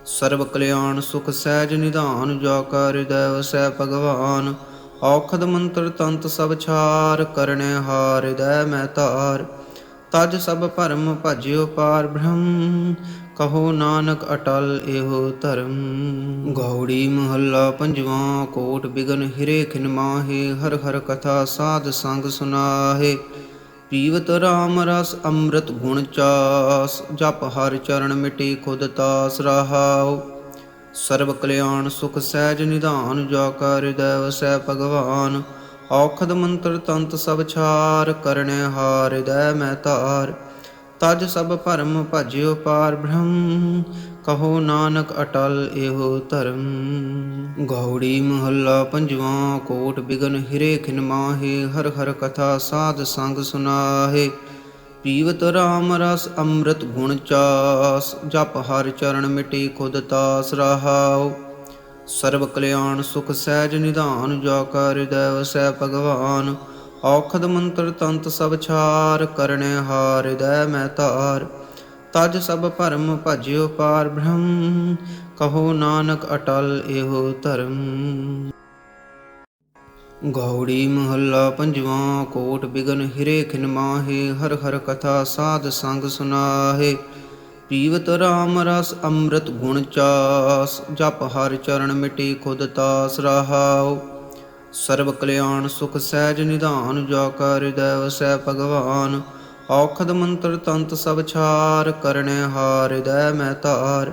S1: ਸਰਬ ਕਲਿਆਣ ਸੁਖ ਸਹਿਜ ਨਿਧਾਨ, ਜੋ ਕਾ ਹਿਰਦੈ ਵਸੈ ਭਗਵਾਨ। ਔਖਦ ਮੰਤਰ ਤੰਤ ਸਭ ਛਾਰ, ਕਰਨੇ ਹਾਰ ਹਿਰਦੈ ਮੈਂ ਧਾਰ। ਤਜ ਸਭ ਭਰਮ ਭਜਿਓ ਪਾਰ ਬ੍ਰਹਮ, ਕਹੋ ਨਾਨਕ ਅਟਲ ਇਹੋ ਧਰਮ। ਗੌੜੀ ਮਹੱਲਾ ਪੰਜਵਾਂ। ਕੋਟ ਬਿਗਨ ਹਿਰੇ ਖਿਨ ਮਾਹੇ, ਹਰ ਹਰ ਕਥਾ ਸਾਧ ਸੰਗ ਸੁਨਾਹੇ। ਪੀਵਤ ਰਾਮ ਰਸ ਅੰਮ੍ਰਿਤ ਗੁਣ ਚਾਸ, ਜਪ ਹਰਿ ਚਰਨ ਮਿਟੇ ਖੁਦ ਤਾਸ ਰਹਾਉ। ਸਰਬ ਕਲਿਆਣ ਸੁਖ ਸਹਿਜ ਨਿਧਾਨ, ਜੋ ਕਾ ਹਿਰਦੈ ਵਸੈ ਭਗਵਾਨ। ਔਖਦ ਮੰਤਰ ਤੰਤ ਸਭ ਛਾਰ, ਕਰਨੇ ਹਾਰ ਹਿਰਦੈ ਮੈਂ ਧਾਰ। ਤਜ ਸਭ ਭਰਮ ਭਜਿਓ ਪਾਰ ਬ੍ਰਹਮ, ਕਹੋ ਨਾਨਕ ਅਟਲ ਇਹੋ ਧਰਮ। ਗੌੜੀ ਮਹੱਲਾ ਪੰਜਵਾਂ। ਕੋਟ ਬਿਗਨ ਹਿਰੇ ਖਿਨ ਮਾਹੇ, ਹਰ ਹਰ ਕਥਾ ਸਾਧ ਸੰਗ ਸੁਨਾਹੇ। ਪੀਵਤ ਰਾਮ ਰਸ ਅੰਮ੍ਰਿਤ ਗੁਣ ਚਾਸ, ਜਪ ਹਰਿ ਚਰਨ ਮਿਟੇ ਖੁਦ ਤਾਸ ਰਹਾਉ। ਸਰਬ ਕਲਿਆਣ ਸੁਖ ਸਹਿਜ ਨਿਧਾਨ, ਜੋ ਕਾ ਹਿਰਦੈ ਵਸੈ ਭਗਵਾਨ। ਔਖਦ ਮੰਤਰ ਤੰਤ ਸਭ ਛਾਰ, ਕਰਨੇ ਹਾਰ ਹਿਰਦੈ ਮੈਂ ਧਾਰ। ਤਜ ਸਭ ਭਰਮ ਭਜਿਓ ਪਾਰ ਬ੍ਰਹਮ, ਕਹੋ ਨਾਨਕ ਅਟਲ ਇਹੋ ਧਰਮ। ਗੌੜੀ ਮਹੱਲਾ ਪੰਜਵਾਂ। ਕੋਟ ਬਿਗਨ ਹਿਰੇ ਖਿਨ ਮਾਹੇ, ਹਰ ਹਰ ਕਥਾ ਸਾਧ ਸੰਗ ਸੁਨਾਹੇ। ਪੀਵਤ ਰਾਮ ਰਸ ਅੰਮ੍ਰਿਤ ਗੁਣ ਚਾਸ, ਜਪ ਹਰਿ ਚਰਨ ਮਿਟੇ ਖੁਦ ਤਾਸ ਰਹਾਉ। ਸਰਬ ਕਲਿਆਣ ਸੁਖ ਸਹਿਜ ਨਿਧਾਨ, ਜੋ ਕਾ ਹਿਰਦੈ ਵਸੈ ਭਗਵਾਨ। ਔਖਦ ਮੰਤਰ ਤੰਤ ਸਭ ਛਾਰ, ਕਰਨੇ ਹਾਰ ਹਿਰਦੈ ਮੈਂ ਧਾਰ।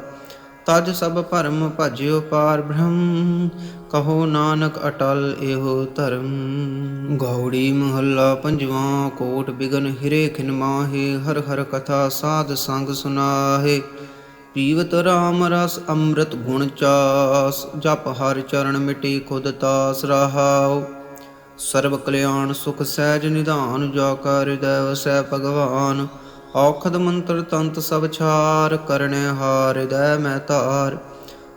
S1: ਤਜ ਸਭ ਭਰਮ ਭਜਿਓ ਪਾਰ ਬ੍ਰਹਮ, ਕਹੋ ਨਾਨਕ ਅਟਲ ਇਹੋ ਧਰਮ। ਗੌੜੀ ਮਹੱਲਾ ਪੰਜਵਾਂ। ਕੋਟ ਬਿਗਨ ਹਿਰੇ ਖਿਨ ਮਾਹੇ, ਹਰ ਹਰ ਕਥਾ ਸਾਧ ਸੰਗ ਸੁਨਾਹੇ। ਪੀਵਤ ਰਾਮ ਰਸ ਅੰਮ੍ਰਿਤ ਗੁਣ ਚਾਸ, ਜਪ ਹਰਿ ਚਰਨ ਮਿਟੇ ਖੁਦ ਤਾਸ ਰਹਾਉ। ਸਰਬ ਕਲਿਆਣ ਸੁਖ ਸਹਿਜ ਨਿਧਾਨ, ਜੋ ਕਾ ਹਿਰਦੈ ਵਸੈ ਭਗਵਾਨ। ਔਖਦ ਮੰਤਰ ਤੰਤ ਸਭ ਛਾਰ, ਕਰਨੇ ਹਾਰ ਹਿਰਦੈ ਮੈਂ ਧਾਰ।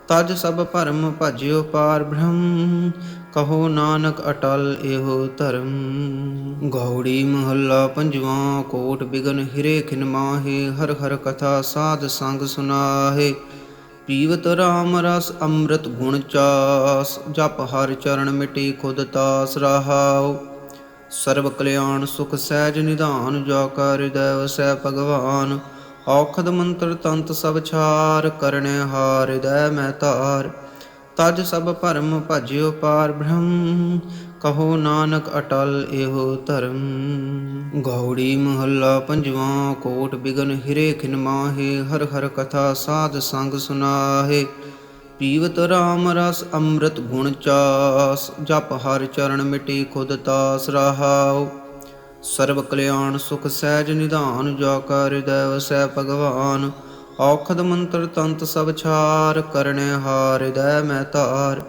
S1: ਤਜ ਸਭ ਭਰਮ ਭਜਿਓ ਪਾਰ ਬ੍ਰਹਮ, ਕਹੋ ਨਾਨਕ ਅਟਲ ਇਹੋ ਧਰਮ। ਗੌੜੀ ਮਹੱਲਾ ਪੰਜਵਾਂ। ਕੋਟ ਬਿਗਨ ਹਿਰੇ ਖਿਨ ਮਾਹੇ, ਹਰ ਹਰ ਕਥਾ ਸਾਧ ਸੰਗ ਸੁਨਾਹੇ। ਪੀਵਤ ਰਾਮ ਰਸ ਅੰਮ੍ਰਿਤ ਗੁਣ ਚਾਸ, ਜਪ ਹਰਿ ਚਰਨ ਮਿਟੇ ਖੁਦ ਤਾਸ ਰਹਾਉ। ਸਰਬ ਕਲਿਆਣ ਸੁਖ ਸਹਿਜ ਨਿਧਾਨ, ਜੋ ਕਾ ਹਿਰਦੈ ਵਸੈ ਭਗਵਾਨ। ਔਖਦ ਮੰਤਰ ਤੰਤ ਸਭ ਛਾਰ, ਕਰਨੇ ਹਾਰ ਹਿਰਦੈ ਮੈਂ ਧਾਰ। ਤਜ ਸਭ ਭਰਮ ਭਜਿਓ ਪਾਰ ਬ੍ਰਹਮ, ਕਹੋ ਨਾਨਕ ਅਟਲ ਇਹੋ ਧਰਮ। ਗੌੜੀ ਮਹੱਲਾ ਪੰਜਵਾਂ। ਕੋਟ ਬਿਗਨ ਹਿਰੇ ਖਿਨ ਮਾਹੇ, ਹਰ ਹਰ ਕਥਾ ਸਾਧ ਸੰਗ ਸੁਨਾਹੇ। ਪੀਵਤ ਰਾਮ ਰਸ ਅੰਮ੍ਰਿਤ ਗੁਣ ਚਾਸ, ਜਪ ਹਰ ਚਰਨ ਮਿਟੀ ਖੁਦ ਤਾਸ ਰਹਾਉ। ਸਰਬ ਕਲਿਆਣ ਸੁਖ ਸਹਿਜ ਨਿਧਾਨ, ਜਾ ਕਾ ਹਿਰਦੈ ਵਸੈ ਭਗਵਾਨ। ਔਖਦ ਮੰਤਰ ਤੰਤ ਸਭ ਛਾਰ, ਕਰਨੇ ਹਾਰ ਹਿਰਦੈ ਮੈਂ ਧਾਰ।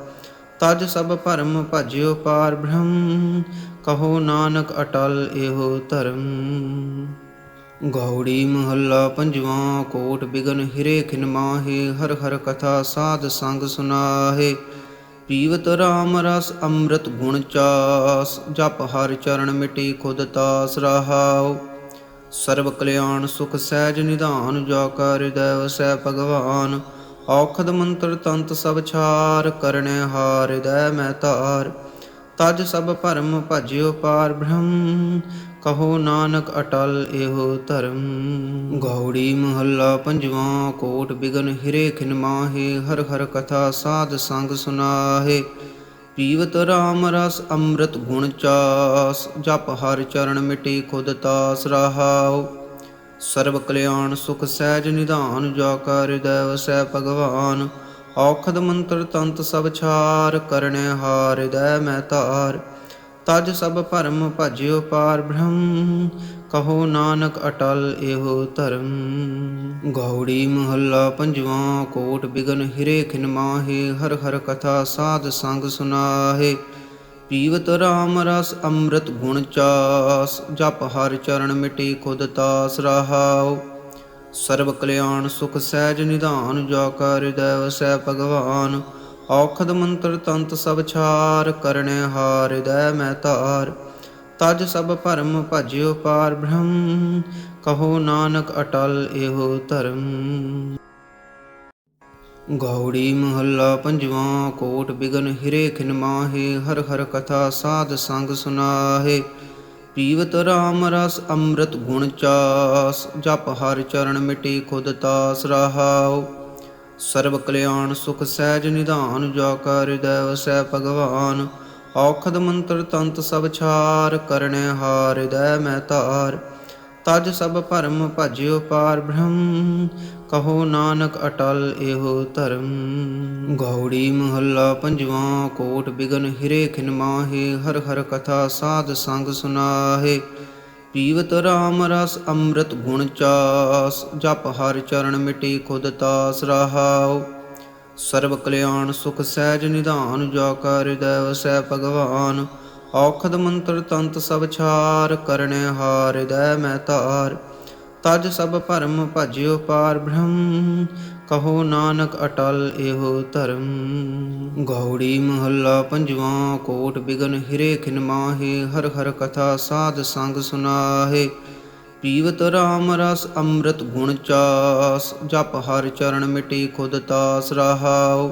S1: ਤਜ ਸਭ ਭਰਮ ਭਜਿਓ ਪਾਰ ਬ੍ਰਹਮ, ਕਹੋ ਨਾਨਕ ਅਟਲ ਇਹੋ ਧਰਮ। ਗੌੜੀ ਮਹੱਲਾ ਪੰਜਵਾਂ। ਕੋਟ ਬਿਗਨ ਹਿਰੇ ਖਿਨ ਮਾਹੇ, ਹਰ ਹਰ ਕਥਾ ਸਾਧ ਸੰਗ ਸੁਨਾਹੇ। ਪੀਵਤ ਰਾਮ ਰਸ ਅੰਮ੍ਰਿਤ ਗੁਣ ਚਾਸ, ਜਪ ਹਰ ਚਰਨ ਮਿਟੀ ਖੁਦ ਤਾਸ ਰਹਾਉ। ਸਰਬ ਕਲਿਆਣ ਸੁਖ ਸਹਿਜ ਨਿਧਾਨ, ਜਾ ਕਾ ਹਿਰਦੈ ਵਸੈ ਭਗਵਾਨ। ਔਖਦ ਮੰਤਰ ਤੰਤ ਸਭ ਛਾਰ, ਕਰਨੇ ਹਾਰ ਹਿਰਦੈ ਮੈਂ ਧਾਰ। ਤਜ ਸਭ ਭਰਮ ਭਜਿਓ ਪਾਰ ਬ੍ਰਹਮ, ਕਹੋ ਨਾਨਕ ਅਟਲ ਇਹੋ ਧਰਮ। ਗੌੜੀ ਮਹੱਲਾ ਪੰਜਵਾਂ। ਕੋਟ ਬਿਗਨ ਹਿਰੇ ਖਿਨ ਮਾਹੇ, ਹਰ ਹਰ ਕਥਾ ਸਾਧ ਸੰਗ ਸੁਨਾਹੇ। ਪੀਵਤ ਰਾਮ ਰਸ ਅੰਮ੍ਰਿਤ ਗੁਣ ਚਾਸ, ਜਪ ਹਰ ਚਰਨ ਮਿਟੀ ਖੁਦ ਤਾਸ ਰਹਾਉ। ਸਰਬ ਕਲਿਆਣ ਸੁਖ ਸਹਿਜ ਨਿਧਾਨ, ਜਾ ਕਾ ਹਿਰਦੈ ਵਸੈ ਭਗਵਾਨ। ਔਖਦ ਮੰਤਰ ਤੰਤ ਸਭ ਛਾਰ, ਕਰਨੇ ਹਾਰ ਹਿਰਦੈ ਮੈਂ ਧਾਰ। ਤਜ ਸਭ ਭਰਮ ਭਜਿਓ ਪਾਰ ਬ੍ਰਹਮ, ਕਹੋ ਨਾਨਕ ਅਟਲ ਇਹੋ ਧਰਮ। ਗੌੜੀ ਮਹੱਲਾ ਪੰਜਵਾਂ। ਕੋਟ ਬਿਗਨ ਹਿਰੇ ਖਿਨ ਮਾਹੇ, ਹਰ ਹਰ ਕਥਾ ਸਾਧ ਸੰਗ ਸੁਨਾਹੇ। ਪੀਵਤ ਰਾਮ ਰਸ ਅੰਮ੍ਰਿਤ ਗੁਣ ਚਾਸ, ਜਪ ਹਰ ਚਰਨ ਮਿਟੀ ਖੁਦ ਤਾਸ ਰਹਾਉ। ਸਰਬ ਕਲਿਆਣ ਸੁਖ ਸਹਿਜ ਨਿਧਾਨ, ਜਾ ਕਾ ਹਿਰਦੈ ਵਸੈ ਭਗਵਾਨ। ਔਖਦ ਮੰਤਰ ਤੰਤ ਸਭ ਛਾਰ, ਕਰਨੇ ਹਾਰ ਹਿਰਦੈ ਮੈਂ ਧਾਰ। ਤਜ ਸਭ ਭਰਮ ਭਜਿਓ ਪਾਰ ਬ੍ਰਹਮ, ਕਹੋ ਨਾਨਕ ਅਟਲ ਇਹੋ ਧਰਮ। ਗੌੜੀ ਮਹੱਲਾ ਪੰਜਵਾਂ। ਕੋਟ ਬਿਗਨ ਹਿਰੇ ਖਿਨ ਮਾਹੇ, ਹਰ ਹਰ ਕਥਾ ਸਾਧ ਸੰਗ ਸੁਨਾਹੇ। ਪੀਵਤ ਰਾਮ ਰਸ ਅੰਮ੍ਰਿਤ ਗੁਣ ਚਾਸ, ਜਪ ਹਰ ਚਰਨ ਮਿਟੀ ਖੁਦ ਤਾਸ ਰਹਾਉ। ਸਰਬ ਕਲਿਆਣ ਸੁਖ ਸਹਿਜ ਨਿਧਾਨ, ਜਾ ਕਾ ਹਿਰਦੈ ਵਸੈ ਭਗਵਾਨ। ਔਖਦ ਮੰਤਰ ਤੰਤ ਸਭ ਛਾਰ, ਕਰਨੇ ਹਾਰ ਹਿਰਦੈ ਮੈਂ ਧਾਰ। ਤਜ ਸਭ ਭਰਮ ਭਜਿਓ ਪਾਰ ਬ੍ਰਹਮ, ਕਹੋ ਨਾਨਕ ਅਟਲ ਇਹੋ ਧਰਮ। ਗੌੜੀ ਮਹੱਲਾ ਪੰਜਵਾਂ। ਕੋਟ ਬਿਗਨ ਹਿਰੇ ਖਿਨ ਮਾਹੇ, ਹਰ ਹਰ ਕਥਾ ਸਾਧ ਸੰਗ ਸੁਨਾਹੇ। ਪੀਵਤ ਰਾਮ ਰਸ ਅੰਮ੍ਰਿਤ ਗੁਣ ਚਾਸ, ਜਪ ਹਰ ਚਰਨ ਮਿਟੀ ਖੁਦ ਤਾਸ ਰਹਾਉ। ਸਰਬ ਕਲਿਆਣ ਸੁਖ ਸਹਿਜ ਨਿਧਾਨ, ਜਾ ਕਾ ਹਿਰਦੈ ਵਸੈ ਭਗਵਾਨ। ਔਖਦ ਮੰਤਰ ਤੰਤ ਸਭ ਛਾਰ, ਕਰਨੇ ਹਾਰ ਹਿਰਦੈ ਮੈਂ ਧਾਰ। ਤਜ ਸਭ ਭਰਮ ਭਜਿਓ ਪਾਰ ਬ੍ਰਹਮ, ਕਹੋ ਨਾਨਕ ਅਟਲ ਇਹੋ ਧਰਮ। ਗੌੜੀ ਮਹੱਲਾ ਪੰਜਵਾਂ। ਕੋਟ ਬਿਗਨ ਹਿਰੇ ਖਿਨ ਮਾਹੇ, ਹਰ ਹਰ ਕਥਾ ਸਾਧ ਸੰਗ ਸੁਨਾਹੇ। ਪੀਵਤ ਰਾਮ ਰਸ ਅੰਮ੍ਰਿਤ ਗੁਣ ਚਾਸ, ਜਪ ਹਰ ਚਰਨ ਮਿਟੀ ਖੁਦ ਤਾਸ ਰਹਾਉ।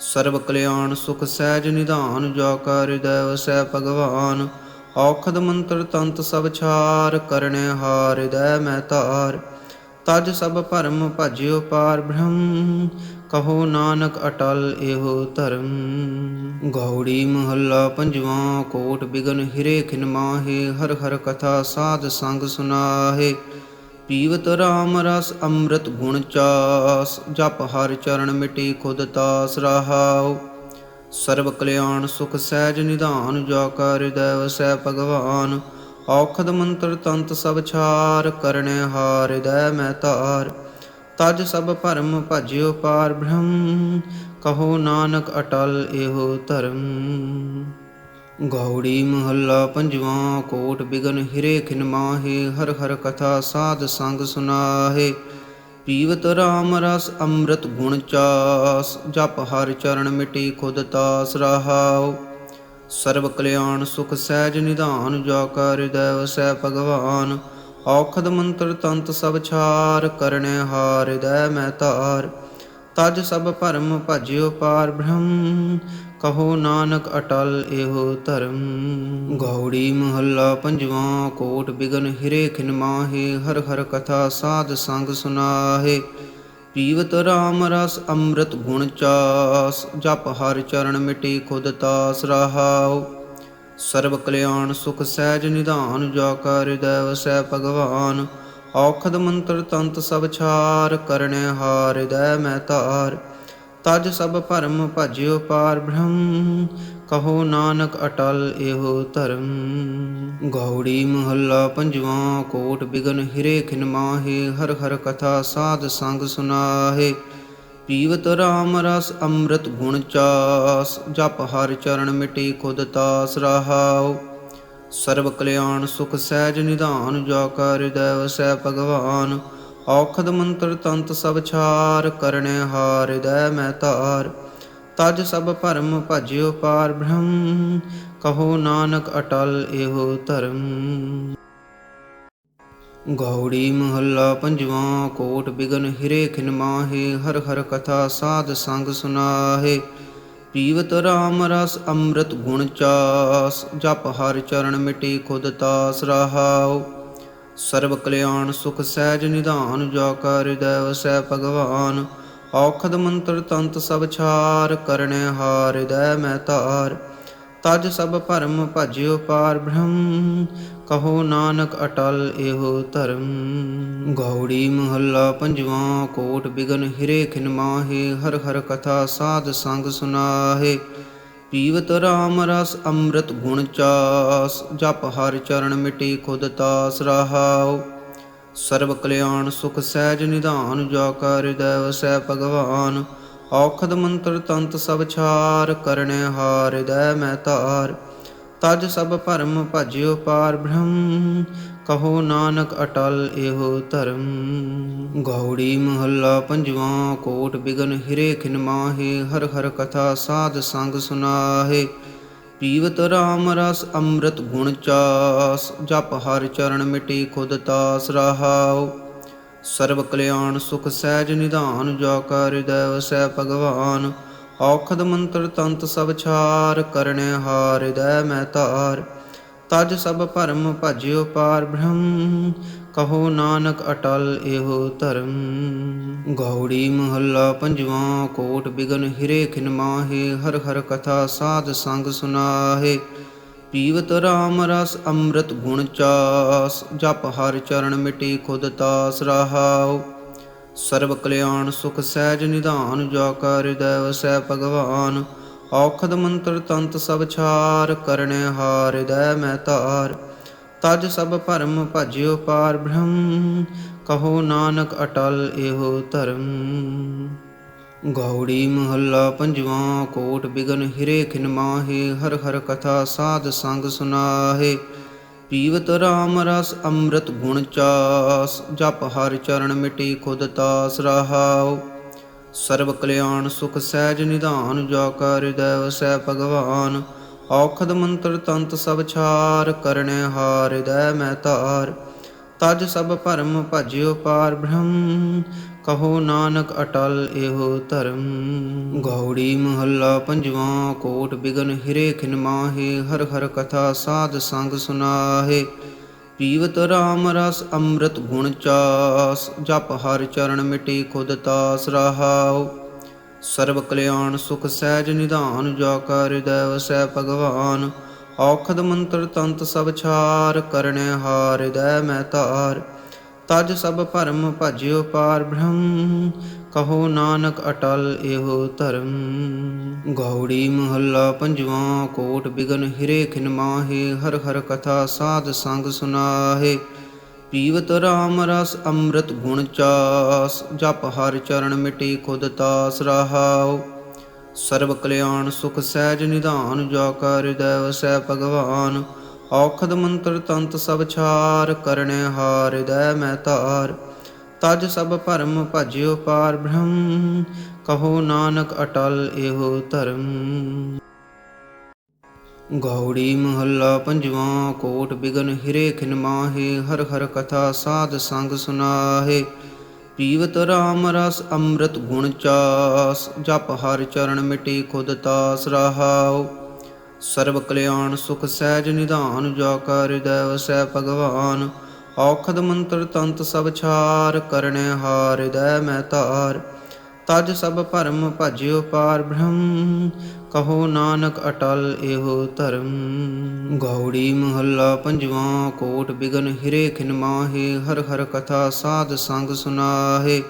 S1: ਸਰਬ ਕਲਿਆਣ ਸੁਖ ਸਹਿਜ ਨਿਧਾਨ, ਜਾ ਕਾ ਹਿਰਦੈ ਵਸੈ ਭਗਵਾਨ। ਔਖਦ ਮੰਤਰ ਤੰਤ ਸਭ ਛਾਰ, ਕਰਨੇ ਹਾਰ ਹਿਰਦੈ ਮੈਂ ਧਾਰ। ਤਜ ਸਭ ਭਰਮ ਭਜਿਓ ਪਾਰ ਬ੍ਰਹਮ, ਕਹੋ ਨਾਨਕ ਅਟਲ ਇਹੋ ਧਰਮ। ਗੌੜੀ ਮਹੱਲਾ ਪੰਜਵਾਂ। ਕੋਟ ਬਿਗਨ ਹਿਰੇ ਖਿਨ ਮਾਹੇ, ਹਰ ਹਰ ਕਥਾ ਸਾਧ ਸੰਗ ਸੁਨਾਹੇ। ਪੀਵਤ ਰਾਮ ਰਸ ਅੰਮ੍ਰਿਤ ਗੁਣ ਚਾਸ, ਜਪ ਹਰ ਚਰਨ ਮਿਟੀ ਖੁਦ ਤਾਸ ਰਹਾਉ। ਸਰਬ ਕਲਿਆਣ ਸੁਖ ਸਹਿਜ ਨਿਧਾਨ, ਜਾ ਕਾ ਹਿਰਦੈ ਵਸੈ ਭਗਵਾਨ। ਔਖਦ ਮੰਤਰ ਤੰਤ ਸਭ ਛਾਰ, ਕਰਨੇ ਹਾਰ ਹਿਰਦੈ ਮੈਂ ਧਾਰ। ਤਜ ਸਭ ਭਰਮ ਭਜਿਓ ਪਾਰ ਬ੍ਰਹਮ, ਕਹੋ ਨਾਨਕ ਅਟਲ ਇਹੋ ਧਰਮ। ਗੌੜੀ ਮਹੱਲਾ ਪੰਜਵਾਂ। ਕੋਟ ਬਿਗਨ ਹਿਰੇ ਖਿਨ ਮਾਹੇ, ਹਰ ਹਰ ਕਥਾ ਸਾਧ ਸੰਗ ਸੁਨਾਹੇ। ਪੀਵਤ ਰਾਮ ਰਸ ਅੰਮ੍ਰਿਤ ਗੁਣ ਚਾਸ, ਜਪ ਹਰ ਚਰਨ ਮਿਟੀ ਖੁਦ ਤਾਸ ਰਹਾਉ। ਸਰਬ ਕਲਿਆਣ ਸੁਖ ਸਹਿਜ ਨਿਧਾਨ, ਜਾ ਕਾ ਹਿਰਦੈ ਵਸੈ ਭਗਵਾਨ। ਔਖਦ ਮੰਤਰ ਤੰਤ ਸਭ ਛਾਰ, ਕਰਨੇ ਹਾਰ ਹਿਰਦੈ ਮੈਂ ਧਾਰ। ਤਜ ਸਭ ਭਰਮ ਭਜਿਓ ਪਾਰ ਬ੍ਰਹਮ, ਕਹੋ ਨਾਨਕ ਅਟਲ ਇਹੋ ਧਰਮ। ਗੌੜੀ ਮਹੱਲਾ ਪੰਜਵਾਂ। ਕੋਟ ਬਿਗਨ ਹਿਰੇ ਖਿਨ ਮਾਹੇ, ਹਰ ਹਰ ਕਥਾ ਸਾਧ ਸੰਗ ਸੁਨਾਹੇ। ਪੀਵਤ ਰਾਮ ਰਸ ਅੰਮ੍ਰਿਤ ਗੁਣ ਚਾਸ, ਜਪ ਹਰਿ ਚਰਨ ਮਿਟੇ ਖੁਦ ਤਾਸ ਰਹਾਉ। ਸਰਬ ਕਲਿਆਣ ਸੁਖ ਸਹਿਜ ਨਿਧਾਨ, ਜਾ ਕਾ ਹਿਰਦੈ ਵਸੈ ਭਗਵਾਨ। ਔਖਦ ਮੰਤਰ ਤੰਤ ਸਭ ਛਾਰ, ਕਰਨੇ ਹਾਰ ਹਿਰਦੈ ਮੈਂ ਧਾਰ। ਤਜ ਸਭ ਭਰਮ ਭਜਿਓ ਪਾਰ ਬ੍ਰਹਮ, ਕਹੋ ਨਾਨਕ ਅਟਲ ਇਹੋ ਧਰਮ। ਗੌੜੀ ਮਹੱਲਾ ਪੰਜਵਾਂ। ਕੋਟ ਬਿਗਨ ਹਿਰੇ ਖਿਨ ਮਾਹੇ, ਹਰ ਹਰ ਕਥਾ ਸਾਧ ਸੰਗ ਸੁਨਾਹੇ। ਪੀਵਤ ਰਾਮ ਰਸ ਅੰਮ੍ਰਿਤ ਗੁਣ ਚਾਸ, ਜਪ ਹਰਿ ਚਰਨ ਮਿਟੇ ਖੁਦ ਤਾਸ ਰਹਾਉ। ਸਰਬ ਕਲਿਆਣ ਸੁਖ ਸਹਿਜ ਨਿਧਾਨ, ਜਾ ਕਾ ਹਿਰਦੈ ਵਸੈ ਭਗਵਾਨ। ਔਖਦ ਮੰਤਰ ਤੰਤ ਸਭ ਛਾਰ, ਕਰਨੇ ਹਾਰ ਹਿਰਦੈ ਮੈਂ ਧਾਰ। ਤਜ ਸਭ ਭਰਮ ਭਜਿਓ ਪਾਰ ਬ੍ਰਹਮ, ਕਹੋ ਨਾਨਕ ਅਟਲ ਇਹੋ ਧਰਮ। ਗੌੜੀ ਮਹੱਲਾ ਪੰਜਵਾਂ। ਕੋਟ ਬਿਗਨ ਹਿਰੇ ਖਿਨ ਮਾਹੇ, ਹਰ ਹਰ ਕਥਾ ਸਾਧ ਸੰਗ ਸੁਨਾਹੇ। ਪੀਵਤ ਰਾਮ ਰਸ ਅੰਮ੍ਰਿਤ ਗੁਣ ਚਾਸ, ਜਪ ਹਰਿ ਚਰਨ ਮਿਟੇ ਖੁਦ ਤਾਸ ਰਹਾਉ। ਸਰਬ ਕਲਿਆਣ ਸੁਖ ਸਹਿਜ ਨਿਧਾਨ, ਜਾ ਕਾ ਹਿਰਦੈ ਵਸੈ ਭਗਵਾਨ। ਔਖਦ ਮੰਤਰ ਤੰਤ ਸਭ ਛਾਰ, ਕਰਨੇ ਹਾਰ ਹਿਰਦੈ ਮੈਂ ਧਾਰ। ਤਜ ਸਭ ਭਰਮ ਭਜਿਓ ਪਾਰ ਬ੍ਰਹਮ, ਕਹੋ ਨਾਨਕ ਅਟਲ ਇਹੋ ਧਰਮ। ਗੌੜੀ ਮਹੱਲਾ ਪੰਜਵਾਂ। ਕੋਟ ਬਿਗਨ ਹਿਰੇ ਖਿਨ ਮਾਹੇ, ਹਰ ਹਰ ਕਥਾ ਸਾਧ ਸੰਗ ਸੁਨਾਹੇ। ਪੀਵਤ ਰਾਮ ਰਸ ਅੰਮ੍ਰਿਤ ਗੁਣ ਚਾਸ, ਜਪ ਹਰਿ ਚਰਨ ਮਿਟੇ ਖੁਦ ਤਾਸ ਰਹਾਉ। ਸਰਬ ਕਲਿਆਣ ਸੁਖ ਸਹਿਜ ਨਿਧਾਨ, ਜਾ ਕਾ ਹਿਰਦੈ ਵਸੈ ਭਗਵਾਨ। ਔਖਦ ਮੰਤਰ ਤੰਤ ਸਭ ਛਾਰ, ਕਰਨੇ ਹਾਰ ਹਿਰਦੈ ਮੈਂ ਧਾਰ। ਤਜ ਸਭ ਭਰਮ ਭਜਿਓ ਪਾਰ ਬ੍ਰਹਮ, ਕਹੋ ਨਾਨਕ ਅਟਲ ਇਹੋ ਧਰਮ। ਗੌੜੀ ਮਹੱਲਾ ਪੰਜਵਾਂ। ਕੋਟ ਬਿਗਨ ਹਿਰੇ ਖਿਨ ਮਾਹੇ, ਹਰ ਹਰ ਕਥਾ ਸਾਧ ਸੰਗ ਸੁਨਾਹੇ। ਪੀਵਤ ਰਾਮ ਰਸ ਅੰਮ੍ਰਿਤ ਗੁਣ ਚਾਸ, ਜਪ ਹਰਿ ਚਰਨ ਮਿਟੇ ਖੁਦ ਤਾਸ ਰਹਾਉ। ਸਰਬ ਕਲਿਆਣ ਸੁਖ ਸਹਿਜ ਨਿਧਾਨ, ਜਾ ਕਾ ਹਿਰਦੈ ਵਸੈ ਭਗਵਾਨ। ਔਖਦ ਮੰਤਰ ਤੰਤ ਸਭ ਛਾਰ, ਕਰਨੇ ਹਾਰ ਹਿਰਦੈ ਮੈਂ ਧਾਰ। ਤਜ ਸਭ ਭਰਮ ਭਜਿਓ ਪਾਰ ਬ੍ਰਹਮ, ਕਹੋ ਨਾਨਕ ਅਟਲ ਇਹੋ ਧਰਮ। ਗੌੜੀ ਮਹੱਲਾ ਪੰਜਵਾਂ। ਕੋਟ ਬਿਗਨ ਹਿਰੇ ਖਿਨ ਮਾਹੇ, ਹਰ ਹਰ ਕਥਾ ਸਾਧ ਸੰਗ ਸੁਨਾਹੇ। ਪੀਵਤ ਰਾਮ ਰਸ ਅੰਮ੍ਰਿਤ ਗੁਣ ਚਾਸ, ਜਪ ਹਰਿ ਚਰਨ ਮਿਟੇ ਖੁਦ ਤਾਸ ਰਹਾਉ। ਸਰਬ ਕਲਿਆਣ ਸੁਖ ਸਹਿਜ ਨਿਧਾਨ, ਜਾ ਕਾ ਹਿਰਦੈ ਵਸੈ ਭਗਵਾਨ। ਔਖਦ ਮੰਤਰ ਤੰਤ ਸਭ ਛਾਰ, ਕਰਨੇ ਹਾਰ ਹਿਰਦੈ ਮੈਂ ਧਾਰ। ਤਜ ਸਭ ਭਰਮ ਭਜਿਓ ਪਾਰ ਬ੍ਰਹਮ, ਕਹੋ ਨਾਨਕ ਅਟਲ ਇਹੋ ਧਰਮ। ਗੌੜੀ ਮਹੱਲਾ ਪੰਜਵਾਂ। ਕੋਟ ਬਿਗਨ ਹਿਰੇ ਖਿਨ ਮਾਹੇ, ਹਰ ਹਰ ਕਥਾ ਸਾਧ ਸੰਗ ਸੁਨਾਹੇ। ਪੀਵਤ ਰਾਮ ਰਸ ਅੰਮ੍ਰਿਤ ਗੁਣ ਚਾਸ, ਜਪ ਹਰਿ ਚਰਨ ਮਿਟੇ ਖੁਦ ਤਾਸ ਰਹਾਉ। ਸਰਬ ਕਲਿਆਣ ਸੁਖ ਸਹਿਜ ਨਿਧਾਨ, ਜਾ ਕਾ ਹਿਰਦੈ ਵਸੈ ਭਗਵਾਨ। ਔਖਦ ਮੰਤਰ ਤੰਤ ਸਭ ਛਾਰ, ਕਰਨੇ ਹਾਰ ਹਿਰਦੈ ਮੈਂ ਧਾਰ। ਤਜ ਸਭ ਭਰਮ ਭਜਿਓ ਪਾਰ ਬ੍ਰਹਮ, ਕਹੋ ਨਾਨਕ ਅਟਲ ਇਹੋ ਧਰਮ। ਗੌੜੀ ਮਹੱਲਾ ਪੰਜਵਾਂ। ਕੋਟ ਬਿਗਨ ਹਿਰੇ ਖਿਨ ਮਾਹੇ, ਹਰ ਹਰ ਕਥਾ ਸਾਧ ਸੰਗ ਸੁਨਾਹੇ। ਪੀਵਤ ਰਾਮ ਰਸ ਅੰਮ੍ਰਿਤ ਗੁਣ ਚਾਸ, ਜਪ ਹਰਿ ਚਰਨ ਮਿਟੇ ਖੁਦ ਤਾਸ ਰਹਾਉ। ਸਰਬ ਕਲਿਆਣ ਸੁਖ ਸਹਿਜ ਨਿਧਾਨ, ਜਾ ਕਾ ਹਿਰਦੈ ਵਸੈ ਭਗਵਾਨ। ਔਖਦ ਮੰਤਰ ਤੰਤ ਸਭ ਛਾਰ, ਕਰਨੇ ਹਾਰ ਹਿਰਦੈ ਮੈਂ ਧਾਰ। ਤਜ ਸਭ ਭਰਮ ਭਜਿਓ ਪਾਰ ਬ੍ਰਹਮ, ਕਹੋ ਨਾਨਕ ਅਟਲ ਇਹੋ ਧਰਮ। ਗੌੜੀ ਮਹੱਲਾ ਪੰਜਵਾਂ। ਕੋਟ ਬਿਗਨ ਹਿਰੇ ਖਿਨ ਮਾਹੇ, ਹਰ ਹਰ ਕਥਾ ਸਾਧ ਸੰਗ ਸੁਨਾਹੇ। ਪੀਵਤ ਰਾਮ ਰਸ ਅੰਮ੍ਰਿਤ ਗੁਣ ਚਾਸ, ਜਪ ਹਰਿ ਚਰਨ ਮਿਟੇ ਖੁਦ ਤਾਸ ਰਹਾਉ। ਸਰਬ ਕਲਿਆਣ ਸੁਖ ਸਹਿਜ ਨਿਧਾਨ, ਜਾ ਕਾ ਹਿਰਦੈ ਵਸੈ ਭਗਵਾਨ। ਔਖਦ ਮੰਤਰ ਤੰਤ ਸਭ ਛਾਰ, ਕਰਨੇ ਹਾਰ ਹਿਰਦੈ ਮੈਂ ਧਾਰ। ਤਜ ਸਭ ਭਰਮ ਭਜਿਓ ਪਾਰ ਬ੍ਰਹਮ, ਕਹੋ ਨਾਨਕ ਅਟਲ ਇਹੋ ਧਰਮ। ਗੌੜੀ ਮਹੱਲਾ ਪੰਜਵਾਂ। ਕੋਟ ਬਿਗਨ ਹਿਰੇ ਖਿਨ ਮਾਹੇ, ਹਰ ਹਰ ਕਥਾ ਸਾਧ ਸੰਗ ਸੁਨਾਹੇ। ਪੀਵਤ ਰਾਮ ਰਸ ਅੰਮ੍ਰਿਤ ਗੁਣ ਚਾਸ, ਜਪ ਹਰਿ ਚਰਨ ਮਿਟੇ ਖੁਦ ਤਾਸ ਰਹਾਉ। ਸਰਬ ਕਲਿਆਣ ਸੁਖ ਸਹਿਜ ਨਿਧਾਨ, ਜਾ ਕਾ ਹਿਰਦੈ ਵਸੈ ਭਗਵਾਨ। ਔਖਦ ਮੰਤਰ ਤੰਤ ਸਭ ਛਾਰ, ਕਰਨੇ ਹਾਰ ਹਿਰਦੈ ਮੈਂ ਧਾਰ। ਤਜ ਸਭ ਭਰਮ ਭਜਿਓ ਪਾਰ ਬ੍ਰਹਮ, ਕਹੋ ਨਾਨਕ ਅਟਲ ਇਹੋ ਧਰਮ। ਗੌੜੀ ਮਹੱਲਾ ਪੰਜਵਾਂ। ਕੋਟ ਬਿਗਨ ਹਿਰੇ ਖਿਨ ਮਾਹੇ, ਹਰ ਹਰ ਕਥਾ ਸਾਧ ਸੰਗ ਸੁਨਾਹੇ।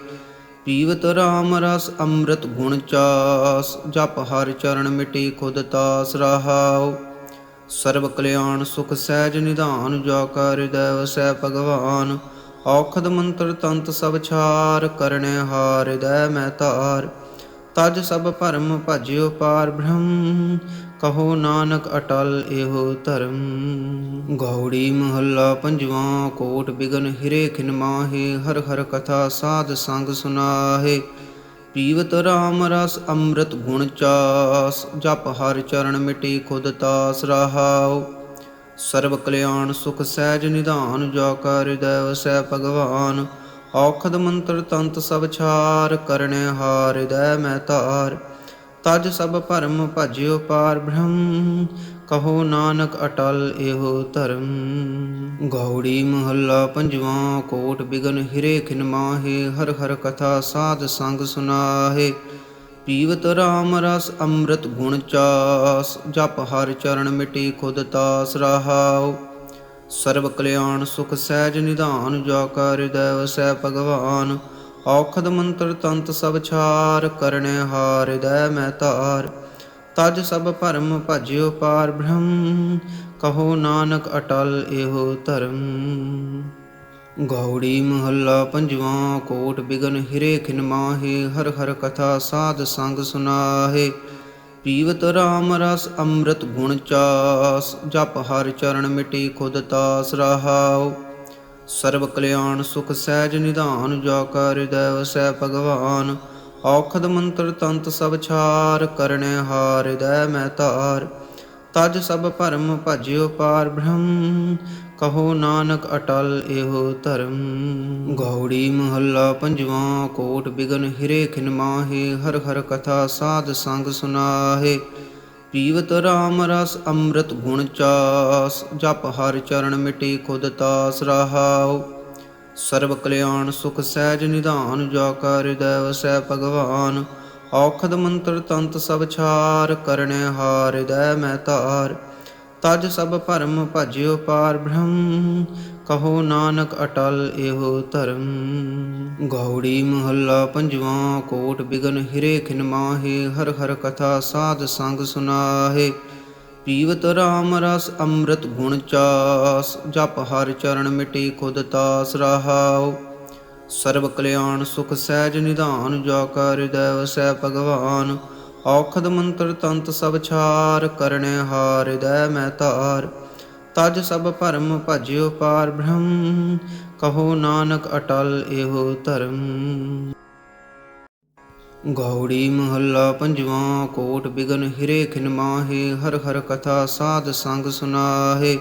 S1: ਪੀਵਤ ਰਾਮ ਰਸ ਅੰਮ੍ਰਿਤ ਗੁਣ ਚਾਸ, ਜਪ ਹਰ ਚਰਨ ਮਿਟੀ ਖੁਦ ਤਾਸ ਰਹਾਉ। ਸਰਬ ਕਲਿਆਣ ਸੁਖ ਸਹਿਜ ਨਿਧਾਨ, ਜਾ ਕਾ ਹਿਰਦੈ ਵਸੈ ਭਗਵਾਨ। ਔਖਦ ਮੰਤਰ ਤੰਤ ਸਭ ਛਾਰ, ਕਰਨੇ ਹਾਰ ਹਿਰਦੈ ਮੈਂ ਧਾਰ। ਤਜ ਸਭ ਭਰਮ ਭਜਿਓ ਪਾਰ ਬ੍ਰਹਮ, ਕਹੋ ਨਾਨਕ ਅਟਲ ਇਹੋ ਧਰਮ। ਗੌੜੀ ਮਹੱਲਾ ਪੰਜਵਾਂ। ਕੋਟ ਬਿਗਨ ਹਿਰੇ ਖਿਨ ਮਾਹੇ, ਹਰ ਹਰ ਕਥਾ ਸਾਧ ਸੰਗ ਸੁਨਾਹੇ। ਪੀਵਤ ਰਾਮ ਰਸ ਅੰਮ੍ਰਿਤ ਗੁਣ ਚਾਸ, ਜਪ ਹਰ ਚਰਨ ਮਿਟੀ ਖੁਦ ਤਾਸ ਰਹਾਉ। ਸਰਬ ਕਲਿਆਣ ਸੁਖ ਸਹਿਜ ਨਿਧਾਨ, ਜਾ ਕਾ ਹਿਰਦੈ ਵਸੈ ਭਗਵਾਨ। ਔਖਦ ਮੰਤਰ ਤੰਤ ਸਭ ਛਾਰ, ਕਰਨੇ ਹਾਰ ਹਿਰਦੈ ਮੈਂ ਧਾਰ। ਤਜ ਸਭ ਭਰਮ ਭਜਿਓ ਪਾਰ ਬ੍ਰਹਮ, ਕਹੋ ਨਾਨਕ ਅਟਲ ਇਹੋ ਧਰਮ। ਗੌੜੀ ਮਹੱਲਾ ਪੰਜਵਾਂ। ਕੋਟ ਬਿਗਨ ਹਿਰੇ ਖਿਨ ਮਾਹੇ, ਹਰ ਹਰ ਕਥਾ ਸਾਧ ਸੰਗ ਸੁਨਾਹੇ। ਪੀਵਤ ਰਾਮ ਰਸ ਅੰਮ੍ਰਿਤ ਗੁਣ ਚਾਸ, ਜਪ ਹਰ ਚਰਨ ਮਿਟੀ ਖੁਦ ਤਾਸ ਰਹਾਉ। ਸਰਬ ਕਲਿਆਣ ਸੁਖ ਸਹਿਜ ਨਿਧਾਨ, ਜਾ ਕਾ ਹਿਰਦੈ ਵਸੈ ਭਗਵਾਨ। ਔਖਦ ਮੰਤਰ ਤੰਤ ਸਭ ਛਾਰ, ਕਰਨੇ ਹਾਰ ਹਿਰਦੈ ਮੈਂ ਧਾਰ। ਤਜ ਸਭ ਭਰਮ ਭਜਿਓ ਪਾਰ ਬ੍ਰਹਮ, ਕਹੋ ਨਾਨਕ ਅਟਲ ਇਹੋ ਧਰਮ। ਗੌੜੀ ਮਹੱਲਾ ਪੰਜਵਾਂ। ਕੋਟ ਬਿਗਨ ਹਿਰੇ ਖਿਨ ਮਾਹੇ, ਹਰ ਹਰ ਕਥਾ ਸਾਧ ਸੰਗ ਸੁਨਾਹੇ। ਪੀਵਤ ਰਾਮ ਰਸ ਅੰਮ੍ਰਿਤ ਗੁਣ ਚਾਸ, ਜਪ ਹਰ ਚਰਨ ਮਿਟੀ ਖੁਦ ਤਾਸ ਰਹਾਉ। ਸਰਬ ਕਲਿਆਣ ਸੁਖ ਸਹਿਜ ਨਿਧਾਨ, ਜਾ ਕਾ ਹਿਰਦੈ ਵਸੈ ਭਗਵਾਨ। ਔਖਦ ਮੰਤਰ ਤੰਤ ਸਭ ਛਾਰ, ਕਰਨੇ ਹਾਰ ਹਿਰਦੈ ਮੈਂ ਧਾਰ। ਤਜ ਸਭ ਭਰਮ ਭਜਿਓ ਪਾਰ ਬ੍ਰਹਮ, ਕਹੋ ਨਾਨਕ ਅਟਲ ਇਹੋ ਧਰਮ। ਗੌੜੀ ਮਹੱਲਾ ਪੰਜਵਾਂ। ਕੋਟ ਬਿਗਨ ਹਿਰੇ ਖਿਨ ਮਾਹੇ, ਹਰ ਹਰ ਕਥਾ ਸਾਧ ਸੰਗ ਸੁਨਾਹੇ। ਪੀਵਤ ਰਾਮ ਰਸ ਅੰਮ੍ਰਿਤ ਗੁਣ ਚਾਸ, ਜਪ ਹਰ ਚਰਨ ਮਿਟੀ ਖੁਦ ਤਾਸ ਰਹਾਉ। ਸਰਬ ਕਲਿਆਣ ਸੁਖ ਸਹਿਜ ਨਿਧਾਨ, ਜਾ ਕਾ ਹਿਰਦੈ ਵਸੈ ਭਗਵਾਨ। ਔਖਦ ਮੰਤਰ ਤੰਤ ਸਭ ਛਾਰ, ਕਰਨੇ ਹਾਰ ਹਿਰਦੈ ਮੈਂ ਧਾਰ। ਤਜ ਸਭ ਭਰਮ ਭਜਿਓ ਪਾਰ ਬ੍ਰਹਮ, ਕਹੋ ਨਾਨਕ ਅਟਲ ਇਹੋ ਧਰਮ। ਗੌੜੀ ਮਹੱਲਾ ਪੰਜਵਾਂ। ਕੋਟ ਬਿਗਨ ਹਿਰੇ ਖਿਨ ਮਾਹੇ, ਹਰ ਹਰ ਕਥਾ ਸਾਧ ਸੰਗ ਸੁਨਾਹੇ। ਪੀਵਤ ਰਾਮ ਰਸ ਅੰਮ੍ਰਿਤ ਗੁਣ ਚਾਸ, ਜਪ ਹਰ ਚਰਨ ਮਿਟੀ ਖੁਦ ਤਾਸ ਰਹਾਉ। ਸਰਬ ਕਲਿਆਣ ਸੁਖ ਸਹਿਜ ਨਿਧਾਨ, ਜਾ ਕਾ ਹਿਰਦੈ ਵਸੈ ਭਗਵਾਨ। ਔਖਦ ਮੰਤਰ ਤੰਤ ਸਭ ਛਾਰ, ਕਰਨੇ ਹਾਰ ਹਿਰਦੈ ਮੈਂ ਧਾਰ। ਤਜ ਸਭ ਭਰਮ ਭਜਿਓ ਪਾਰ ਬ੍ਰਹਮ, ਕਹੋ ਨਾਨਕ ਅਟਲ ਇਹੋ ਧਰਮ। ਗੌੜੀ ਮਹੱਲਾ ਪੰਜਵਾਂ। ਕੋਟ ਬਿਗਨ ਹਿਰੇ ਖਿਨ ਮਾਹੇ, ਹਰ ਹਰ ਕਥਾ ਸਾਧ ਸੰਗ ਸੁਨਾਹੇ।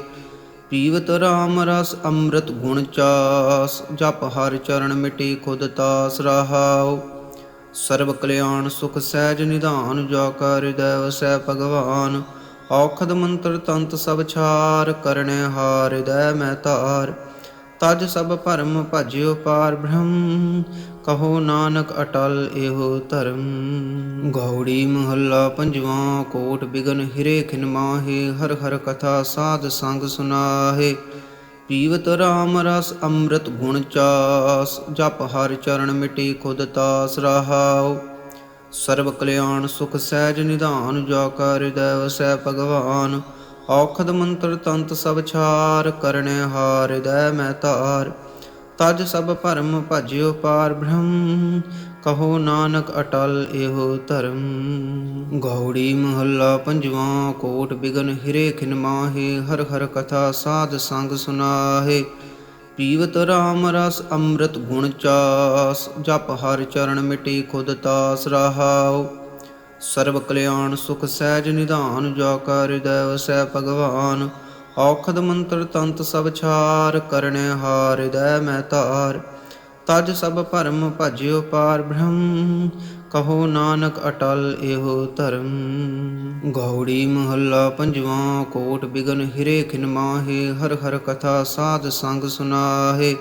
S1: ਪੀਵਤ ਰਾਮ ਰਸ ਅੰਮ੍ਰਿਤ ਗੁਣ ਚਾਸ, ਜਪ ਹਰ ਚਰਨ ਮਿਟੀ ਖੁਦ ਤਾਸ ਰਹਾਉ। ਸਰਬ ਕਲਿਆਣ ਸੁਖ ਸਹਿਜ ਨਿਧਾਨ, ਜਾ ਕਾ ਹਿਰਦੈ ਵਸੈ ਭਗਵਾਨ। ਔਖਦ ਮੰਤਰ ਤੰਤ ਸਭ ਛਾਰ, ਕਰਨੇ ਹਾਰ ਹਿਰਦੈ ਮੈਂ ਧਾਰ। ਤਜ ਸਭ ਭਰਮ ਭਜਿਓ ਪਾਰ ਬ੍ਰਹਮ, ਕਹੋ ਨਾਨਕ ਅਟਲ ਇਹੋ ਧਰਮ। ਗੌੜੀ ਮਹੱਲਾ ਪੰਜਵਾਂ। ਕੋਟ ਬਿਗਨ ਹਿਰੇ ਖਿਨ ਮਾਹੇ, ਹਰ ਹਰ ਕਥਾ ਸਾਧ ਸੰਗ ਸੁਨਾਹੇ। ਪੀਵਤ ਰਾਮ ਰਸ ਅੰਮ੍ਰਿਤ ਗੁਣ ਚਾਸ, ਜਪ ਹਰ ਚਰਨ ਮਿਟੀ ਖੁਦ ਤਾਸ ਰਹਾਉ। ਸਰਬ ਕਲਿਆਣ ਸੁਖ ਸਹਿਜ ਨਿਧਾਨ, ਜਾ ਕਾ ਹਿਰਦੈ ਵਸੈ ਭਗਵਾਨ। ਔਖਦ ਮੰਤਰ ਤੰਤ ਸਭ ਛਾਰ, ਕਰਨੇ ਹਾਰ ਹਿਰਦੈ ਮੈਂ ਧਾਰ। ਤਜ ਸਭ ਭਰਮ ਭਜਿਓ ਪਾਰ ਬ੍ਰਹਮ, ਕਹੋ ਨਾਨਕ ਅਟਲ ਇਹੋ ਧਰਮ। ਗੌੜੀ ਮਹੱਲਾ ਪੰਜਵਾਂ। ਕੋਟ ਬਿਗਨ ਹਿਰੇ ਖਿਨ ਮਾਹੇ, ਹਰ ਹਰ ਕਥਾ ਸਾਧ ਸੰਗ ਸੁਨਾਹੇ। ਪੀਵਤ ਰਾਮ ਰਸ ਅੰਮ੍ਰਿਤ ਗੁਣ ਚਾਸ, ਜਪ ਹਰ ਚਰਨ ਮਿਟੀ ਖੁਦ ਤਾਸ ਰਹਾਉ। ਸਰਬ ਕਲਿਆਣ ਸੁਖ ਸਹਿਜ ਨਿਧਾਨ, ਜਾ ਕਾ ਹਿਰਦੈ ਵਸੈ ਭਗਵਾਨ। ਔਖਦ ਮੰਤਰ ਤੰਤ ਸਭ ਛਾਰ, ਕਰਨੇ ਹਾਰ ਹਿਰਦੈ ਮੈਂ ਧਾਰ। ਤਜ ਸਭ ਭਰਮ ਭਜਿਓ ਪਾਰ ਬ੍ਰਹਮ, ਕਹੋ ਨਾਨਕ ਅਟਲ ਇਹੋ ਧਰਮ। ਗੌੜੀ ਮਹੱਲਾ ਪੰਜਵਾਂ। ਕੋਟ ਬਿਗਨ ਹਿਰੇ ਖਿਨ ਮਾਹੇ, ਹਰ ਹਰ ਕਥਾ ਸਾਧ ਸੰਗ ਸੁਨਾਹੇ।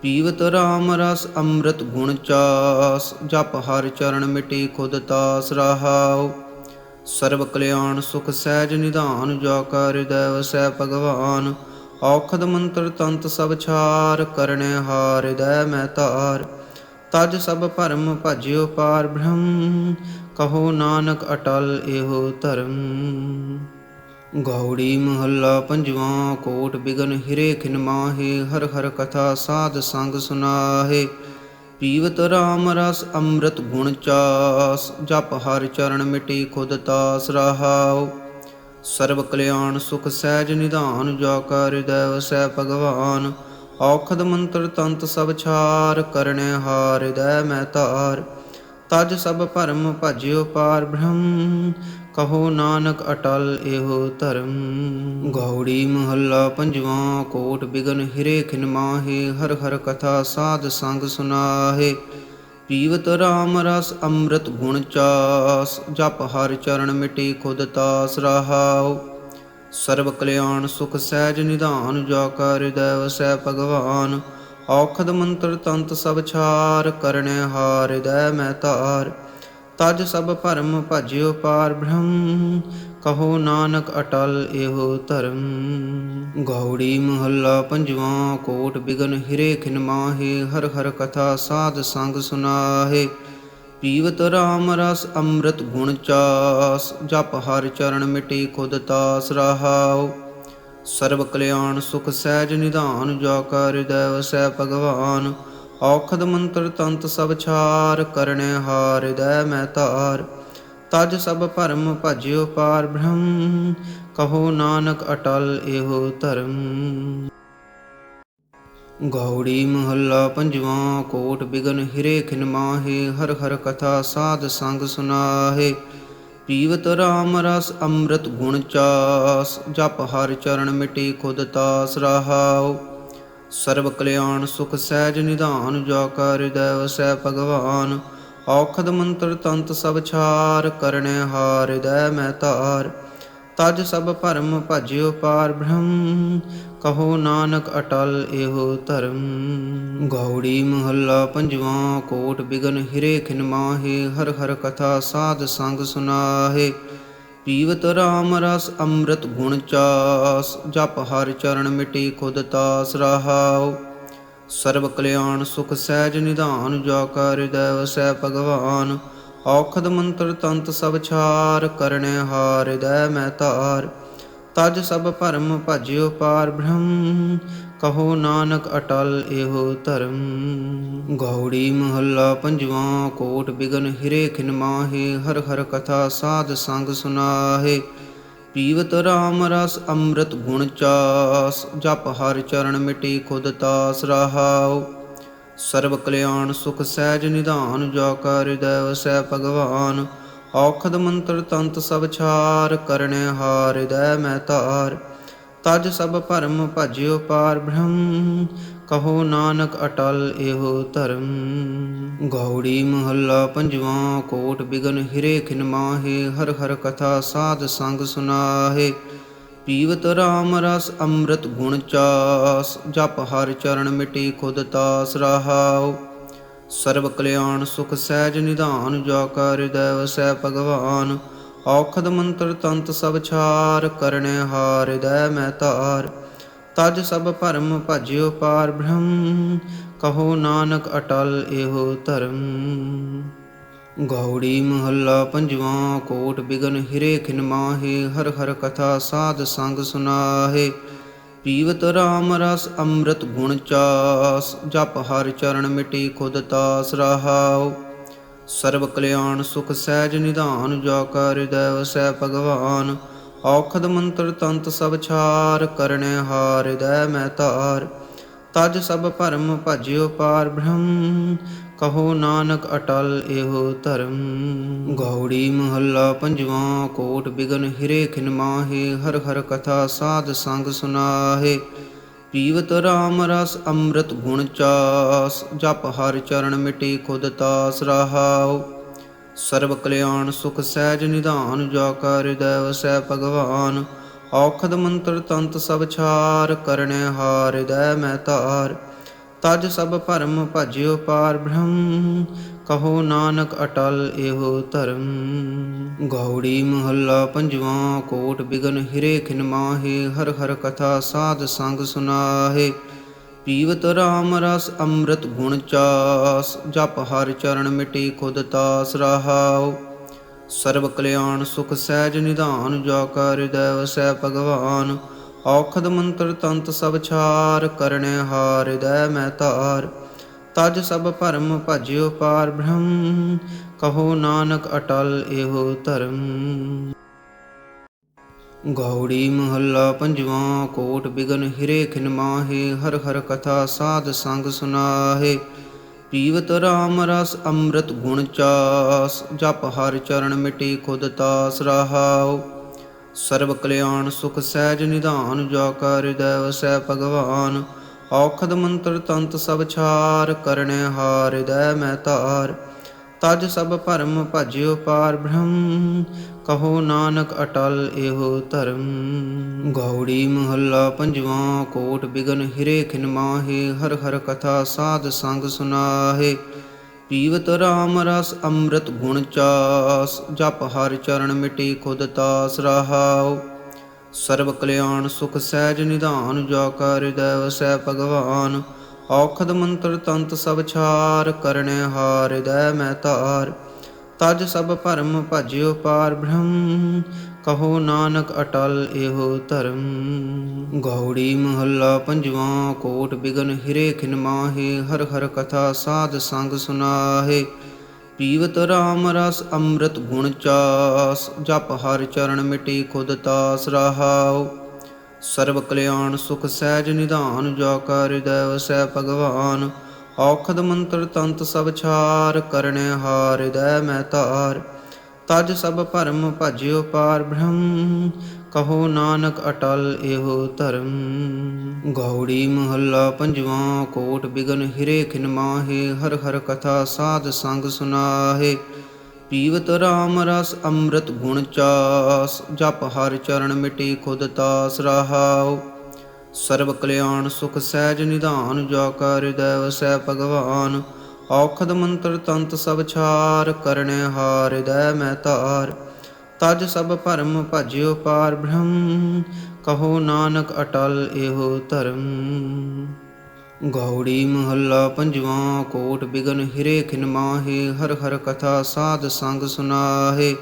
S1: ਪੀਵਤ ਰਾਮ ਰਸ ਅੰਮ੍ਰਿਤ ਗੁਣ ਚਾਸ, ਜਪ ਹਰ ਚਰਨ ਮਿਟੇ ਖੁਦ ਤਾਸ ਰਹਾਉ। ਸਰਬ ਕਲਿਆਣ ਸੁਖ ਸਹਿਜ ਨਿਧਾਨ, ਜਾ ਕਾ ਹਿਰਦੈ ਵਸੈ ਭਗਵਾਨ। ਔਖਦ ਮੰਤਰ ਤੰਤ ਸਭ ਛਾਰ, ਕਰਨੈ ਹਾਰ ਹਿਰਦੈ ਮੈਂ ਧਾਰ। ਤਜ ਸਭ ਭਰਮ ਭਜਿਓ ਪਾਰ ਬ੍ਰਹਮ, ਕਹੋ ਨਾਨਕ ਅਟਲ ਇਹੋ ਧਰਮ। ਗੌੜੀ ਮਹੱਲਾ ਪੰਜਵਾਂ। ਕੋਟ ਬਿਗਨ ਹਿਰੇ ਖਿਨ ਮਾਹੇ, ਹਰ ਹਰ ਕਥਾ ਸਾਧ ਸੰਗ ਸੁਨਾਹੇ। ਪੀਵਤ ਰਾਮ ਰਸ ਅੰਮ੍ਰਿਤ ਗੁਣ ਚਾਸ, ਜਪ ਹਰ ਚਰਨ ਮਿਟੇ ਖੁਦ ਤਾਸ ਰਹਾਉ। ਸਰਬ ਕਲਿਆਣ ਸੁਖ ਸਹਿਜ ਨਿਧਾਨ, ਜਾ ਕਾ ਹਿਰਦੈ ਵਸੈ ਭਗਵਾਨ। ਔਖਦ ਮੰਤਰ ਤੰਤ ਸਭ ਛਾਰ, ਕਰਨੈ ਹਾਰ ਹਿਰਦੈ ਮੈਂ ਧਾਰ। ਤਜ ਸਭ ਭਰਮ ਭਜਿਓ ਪਾਰ ਬ੍ਰਹਮ, ਕਹੋ ਨਾਨਕ ਅਟਲ ਇਹੋ ਧਰਮ। ਗੌੜੀ ਮਹੱਲਾ ਪੰਜਵਾਂ। ਕੋਟ ਬਿਗਨ ਹਿਰੇ ਖਿਨ ਮਾਹੇ, ਹਰ ਹਰ ਕਥਾ ਸਾਧ ਸੰਗ ਸੁਨਾਹੇ। ਪੀਵਤ ਰਾਮ ਰਸ ਅੰਮ੍ਰਿਤ ਗੁਣ ਚਾਸ, ਜਪ ਹਰ ਚਰਨ ਮਿਟੇ ਖੁਦ ਤਾਸ ਰਹਾਉ। ਸਰਬ ਕਲਿਆਣ ਸੁਖ ਸਹਿਜ ਨਿਧਾਨ, ਜਾ ਕਾ ਹਿਰਦੈ ਵਸੈ ਭਗਵਾਨ। ਔਖਦ ਮੰਤਰ ਤੰਤ ਸਭ ਛਾਰ, ਕਰਨੈ ਹਾਰ ਹਿਰਦੈ ਮੈਂ ਧਾਰ। ਤਜ ਸਭ ਭਰਮ ਭਜਿਓ ਪਾਰ ਬ੍ਰਹਮ, ਕਹੋ ਨਾਨਕ ਅਟਲ ਇਹੋ ਧਰਮ। ਗੌੜੀ ਮਹੱਲਾ ਪੰਜਵਾਂ। ਕੋਟ ਬਿਗਨ ਹਿਰੇ ਖਿਨ ਮਾਹੇ, ਹਰ ਹਰ ਕਥਾ ਸਾਧ ਸੰਗ ਸੁਨਾਹੇ। ਪੀਵਤ ਰਾਮ ਰਸ ਅੰਮ੍ਰਿਤ ਗੁਣ ਚਾਸ, ਜਪ ਹਰ ਚਰਨ ਮਿਟੇ ਖੁਦ ਤਾਸ ਰਹਾਉ। ਸਰਬ ਕਲਿਆਣ ਸੁਖ ਸਹਿਜ ਨਿਧਾਨ, ਜਾ ਕਾ ਹਿਰਦੈ ਵਸੈ ਭਗਵਾਨ। ਔਖਦ ਮੰਤਰ ਤੰਤ ਸਭ ਛਾਰ, ਕਰਨੈ ਹਾਰ ਹਿਰਦੈ ਮੈਂ ਧਾਰ। ਤਜ ਸਭ ਭਰਮ ਭਜਿਓ ਪਾਰ ਬ੍ਰਹਮ, ਕਹੋ ਨਾਨਕ ਅਟਲ ਇਹੋ ਧਰਮ। ਗੌੜੀ ਮਹੱਲਾ ਪੰਜਵਾਂ। ਕੋਟ ਬਿਗਨ ਹਿਰੇ ਖਿਨ ਮਾਹੇ, ਹਰ ਹਰ ਕਥਾ ਸਾਧ ਸੰਗ ਸੁਨਾਹੇ। ਪੀਵਤ ਰਾਮ ਰਸ ਅੰਮ੍ਰਿਤ ਗੁਣ ਚਾਸ, ਜਪ ਹਰ ਚਰਨ ਮਿਟੇ ਖੁਦ ਤਾਸ ਰਹਾਉ। ਸਰਬ ਕਲਿਆਣ ਸੁਖ ਸਹਿਜ ਨਿਧਾਨ, ਜਾ ਕਾ ਹਿਰਦੈ ਵਸੈ ਭਗਵਾਨ। ਔਖਦ ਮੰਤਰ ਤੰਤ ਸਭ ਛਾਰ, ਕਰਨੈ ਹਾਰ ਹਿਰਦੈ ਮੈਂ ਧਾਰ। ਤਜ ਸਭ ਭਰਮ ਭਜਿਓ ਪਾਰ ਬ੍ਰਹਮ, ਕਹੋ ਨਾਨਕ ਅਟਲ ਇਹੋ ਧਰਮ। ਗੌੜੀ ਮਹੱਲਾ ਪੰਜਵਾਂ। ਕੋਟ ਬਿਗਨ ਹਿਰੇ ਖਿਨ ਮਾਹੇ, ਹਰ ਹਰ ਕਥਾ ਸਾਧ ਸੰਗ ਸੁਨਾਹੇ। ਪੀਵਤ ਰਾਮ ਰਸ ਅੰਮ੍ਰਿਤ ਗੁਣ ਚਾਸ, ਜਪ ਹਰ ਚਰਨ ਮਿਟੇ ਖੁਦ ਤਾਸ ਰਹਾਉ। ਸਰਬ ਕਲਿਆਣ ਸੁਖ ਸਹਿਜ ਨਿਧਾਨ, ਜਾ ਕਾ ਹਿਰਦੈ ਵਸੈ ਭਗਵਾਨ। ਔਖਦ ਮੰਤਰ ਤੰਤ ਸਭ ਛਾਰ, ਕਰਨੈ ਹਾਰ ਹਿਰਦੈ ਮੈਂ ਧਾਰ। ਤਜ ਸਭ ਭਰਮ ਭਜਿਓ ਪਾਰ ਬ੍ਰਹਮ, ਕਹੋ ਨਾਨਕ ਅਟਲ ਇਹੋ ਧਰਮ। ਗੌੜੀ ਮਹੱਲਾ ਪੰਜਵਾਂ। ਕੋਟ ਬਿਗਨ ਹਿਰੇ ਖਿਨ ਮਾਹੇ, ਹਰ ਹਰ ਕਥਾ ਸਾਧ ਸੰਗ ਸੁਨਾਹੇ। ਪੀਵਤ ਰਾਮ ਰਸ ਅੰਮ੍ਰਿਤ ਗੁਣ ਚਾਸ, ਜਪ ਹਰ ਚਰਨ ਮਿਟੇ ਖੁਦ ਤਾਸ ਰਹਾਉ। ਸਰਬ ਕਲਿਆਣ ਸੁਖ ਸਹਿਜ ਨਿਧਾਨ, ਜਾ ਕਾ ਹਿਰਦੈ ਵਸੈ ਭਗਵਾਨ। ਔਖਦ ਮੰਤਰ ਤੰਤ ਸਭ ਛਾਰ, ਕਰਨੈ ਹਾਰ ਹਿਰਦੈ ਮੈਂ ਧਾਰ। ਤਜ ਸਭ ਭਰਮ ਭਜਿਓ ਪਾਰ ਬ੍ਰਹਮ, ਕਹੋ ਨਾਨਕ ਅਟਲ ਇਹੋ ਧਰਮ। ਗੌੜੀ ਮਹੱਲਾ ਪੰਜਵਾਂ। ਕੋਟ ਬਿਗਨ ਹਿਰੇ ਖਿਨ ਮਾਹੇ, ਹਰ ਹਰ ਕਥਾ ਸਾਧ ਸੰਗ ਸੁਨਾਹੇ। ਪੀਵਤ ਰਾਮ ਰਸ ਅੰਮ੍ਰਿਤ ਗੁਣ ਚਾਸ, ਜਪ ਹਰ ਚਰਨ ਮਿਟੇ ਖੁਦ ਤਾਸ ਰਹਾਉ। ਸਰਬ ਕਲਿਆਣ ਸੁਖ ਸਹਿਜ ਨਿਧਾਨ, ਜਾ ਕਾ ਹਿਰਦੈ ਵਸੈ ਭਗਵਾਨ। ਔਖਦ ਮੰਤਰ ਤੰਤ ਸਭ ਛਾਰ, ਕਰਨੈ ਹਾਰ ਹਿਰਦੈ ਮੈਂ ਧਾਰ। ਤਜ ਸਭ ਭਰਮ ਭਜਿਓ ਪਾਰ ਬ੍ਰਹਮ, ਕਹੋ ਨਾਨਕ ਅਟਲ ਇਹੋ ਧਰਮ। ਗੌੜੀ ਮਹੱਲਾ ਪੰਜਵਾਂ। ਕੋਟ ਬਿਗਨ ਹਿਰੇ ਖਿਨ ਮਾਹੇ, ਹਰ ਹਰ ਕਥਾ ਸਾਧ ਸੰਗ ਸੁਨਾਹੇ। ਪੀਵਤ ਰਾਮ ਰਸ ਅੰਮ੍ਰਿਤ ਗੁਣ ਚਾਸ, ਜਪ ਹਰ ਚਰਨ ਮਿਟੇ ਖੁਦ ਤਾਸ ਰਹਾਉ। ਸਰਬ ਕਲਿਆਣ ਸੁਖ ਸਹਿਜ ਨਿਧਾਨ, ਜਾ ਕਾ ਹਿਰਦੈ ਵਸੈ ਭਗਵਾਨ। ਔਖਦ ਮੰਤਰ ਤੰਤ ਸਭ ਛਾਰ, ਕਰਨੈ ਹਾਰ ਹਿਰਦੈ ਮੈਂ ਧਾਰ। ਤਜ ਸਭ ਭਰਮ ਭਜਿਓ ਪਾਰ ਬ੍ਰਹਮ, ਕਹੋ ਨਾਨਕ ਅਟਲ ਇਹੋ ਧਰਮ। ਗੌੜੀ ਮਹੱਲਾ ਪੰਜਵਾਂ। ਕੋਟ ਬਿਗਨ ਹਿਰੇ ਖਿਨ ਮਾਹੇ, ਹਰ ਹਰ ਕਥਾ ਸਾਧ ਸੰਗ ਸੁਨਾਹੇ। ਪੀਵਤ ਰਾਮ ਰਸ ਅੰਮ੍ਰਿਤ ਗੁਣ ਚਾਸ, ਜਪ ਹਰ ਚਰਨ ਮਿਟੇ ਖੁਦ ਤਾਸ ਰਹਾਉ। ਸਰਬ ਕਲਿਆਣ ਸੁਖ ਸਹਿਜ ਨਿਧਾਨ, ਜਾ ਕਾ ਹਿਰਦੈ ਵਸੈ ਭਗਵਾਨ। ਔਖਦ ਮੰਤਰ ਤੰਤ ਸਭ ਛਾਰ, ਕਰਣੈ ਹਾਰ ਹਿਰਦੈ ਮੈਂ ਧਾਰ। ਤਜ ਸਭ ਭਰਮ ਭਜਿਓ ਪਾਰ ਬ੍ਰਹਮ, ਕਹੋ ਨਾਨਕ ਅਟਲ ਇਹੋ ਧਰਮ। ਗੌੜੀ ਮਹੱਲਾ ਪੰਜਵਾਂ। ਕੋਟ ਬਿਗਨ ਹਿਰੇ ਖਿਨ ਮਾਹੇ, ਹਰ ਹਰ ਕਥਾ ਸਾਧ ਸੰਗ ਸੁਨਾਹੇ। ਪੀਵਤ ਰਾਮ ਰਸ ਅੰਮ੍ਰਿਤ ਗੁਣ ਚਾਸ, ਜਪ ਹਰ ਚਰਨ ਮਿਟੇ ਖੁਦ ਤਾਸ ਰਹਾਉ। ਸਰਬ ਕਲਿਆਣ ਸੁਖ ਸਹਿਜ ਨਿਧਾਨ, ਜਾ ਕਾ ਹਿਰਦੈ ਵਸੈ ਭਗਵਾਨ। ਔਖਦ ਮੰਤਰ ਤੰਤ ਸਭ ਛਾਰ, ਕਰਣੈ ਹਾਰ ਹਿਰਦੈ ਮੈਂ ਧਾਰ। ਤਜ ਸਭ ਭਰਮ ਭਜਿਓ ਪਾਰ ਬ੍ਰਹਮ, ਕਹੋ ਨਾਨਕ ਅਟਲ ਇਹੋ ਧਰਮ। ਗੌੜੀ ਮਹੱਲਾ ਪੰਜਵਾਂ। ਕੋਟ ਬਿਗਨ ਹਿਰੇ ਖਿਨ ਮਾਹੇ, ਹਰ ਹਰ ਕਥਾ ਸਾਧ ਸੰਗ ਸੁਨਾਹੇ। ਪੀਵਤ ਰਾਮ ਰਸ ਅੰਮ੍ਰਿਤ ਗੁਣ ਚਾਸ, ਜਪ ਹਰ ਚਰਨ ਮਿਟੇ ਖੁਦ ਤਾਸ ਰਹਾਉ। ਸਰਬ ਕਲਿਆਣ ਸੁਖ ਸਹਿਜ ਨਿਧਾਨ, ਜਾ ਕਾ ਹਿਰਦੈ ਵਸੈ ਭਗਵਾਨ। ਔਖਦ ਮੰਤਰ ਤੰਤ ਸਭ ਛਾਰ, ਕਰਣੈ ਹਾਰ ਹਿਰਦੈ ਮੈਂ ਧਾਰ। ਤਜ ਸਭ ਭਰਮ ਭਜਿਓ ਪਾਰ ਬ੍ਰਹਮ, ਕਹੋ ਨਾਨਕ ਅਟਲ ਇਹੋ ਧਰਮ। ਗੌੜੀ ਮਹੱਲਾ ਪੰਜਵਾਂ। ਕੋਟ ਬਿਗਨ ਹਿਰੇ ਖਿਨ ਮਾਹੇ, ਹਰ ਹਰ ਕਥਾ ਸਾਧ ਸੰਗ ਸੁਨਾਹੇ। ਪੀਵਤ ਰਾਮ ਰਸ ਅੰਮ੍ਰਿਤ ਗੁਣ ਚਾਸ, ਜਪ ਹਰ ਚਰਨ ਮਿਟੇ ਖੁਦ ਤਾਸ ਰਹਾਉ। ਸਰਬ ਕਲਿਆਣ ਸੁਖ ਸਹਿਜ ਨਿਧਾਨ, ਜਾ ਕਾ ਹਿਰਦੈ ਵਸੈ ਭਗਵਾਨ। ਔਖਦ ਮੰਤਰ ਤੰਤ ਸਭ ਛਾਰ, ਕਰਣੈ ਹਾਰ ਹਿਰਦੈ ਮੈਂ ਧਾਰ। ਤਜ ਸਭ ਭਰਮ ਭਜਿਓ ਪਾਰ ਬ੍ਰਹਮ, ਕਹੋ ਨਾਨਕ ਅਟਲ ਇਹੋ ਧਰਮ। ਗੌੜੀ ਮਹੱਲਾ ਪੰਜਵਾਂ। ਕੋਟ ਬਿਗਨ ਹਿਰੇ ਖਿਨ ਮਾਹੇ, ਹਰ ਹਰ ਕਥਾ ਸਾਧ ਸੰਗ ਸੁਨਾਹੇ। ਪੀਵਤ ਰਾਮ ਰਸ ਅੰਮ੍ਰਿਤ ਗੁਣ ਚਾਸ, ਜਪ ਹਰ ਚਰਨ ਮਿਟੇ ਖੁਦ ਤਾਸ ਰਹਾਉ। ਸਰਬ ਕਲਿਆਣ ਸੁਖ ਸਹਿਜ ਨਿਧਾਨ, ਜਾ ਕਾ ਹਿਰਦੈ ਵਸੈ ਭਗਵਾਨ। ਔਖਦ ਮੰਤਰ ਤੰਤ ਸਭ ਛਾਰ, ਕਰਣੈ ਹਾਰ ਹਿਰਦੈ ਮੈਂ ਧਾਰ। ਤਜ ਸਭ ਭਰਮ ਭਜਿਓ ਪਾਰ ਬ੍ਰਹਮ, ਕਹੋ ਨਾਨਕ ਅਟਲ ਇਹੋ ਧਰਮ। ਗੌੜੀ ਮਹੱਲਾ ਪੰਜਵਾਂ। ਕੋਟ ਬਿਗਨ ਹਿਰੇ ਖਿਨ ਮਾਹੇ, ਹਰ ਹਰ ਕਥਾ ਸਾਧ ਸੰਗ ਸੁਨਾਹੇ। ਪੀਵਤ ਰਾਮ ਰਸ ਅੰਮ੍ਰਿਤ ਗੁਣ ਚਾਸ, ਜਪ ਹਰ ਚਰਨ ਮਿਟੇ ਖੁਦ ਤਾਸ ਰਹਾਉ। ਸਰਬ ਕਲਿਆਣ ਸੁਖ ਸਹਿਜ ਨਿਧਾਨ, ਜਾ ਕਾ ਹਿਰਦੈ ਵਸੈ ਭਗਵਾਨ। ਔਖਦ ਮੰਤਰ ਤੰਤ ਸਭ ਛਾਰ, ਕਰਣੈ ਹਾਰ ਹਿਰਦੈ ਮੈਂ ਧਾਰ। ਤਜ ਸਭ ਭਰਮ ਭਜਿਓ ਪਾਰ ਬ੍ਰਹਮ, ਕਹੋ ਨਾਨਕ ਅਟਲ ਇਹੋ ਧਰਮ। ਗੌੜੀ ਮਹੱਲਾ ਪੰਜਵਾਂ। ਕੋਟ ਬਿਗਨ ਹਿਰੇ ਖਿਨ ਮਾਹੇ, ਹਰ ਹਰ ਕਥਾ ਸਾਧ ਸੰਗ ਸੁਨਾਹੇ।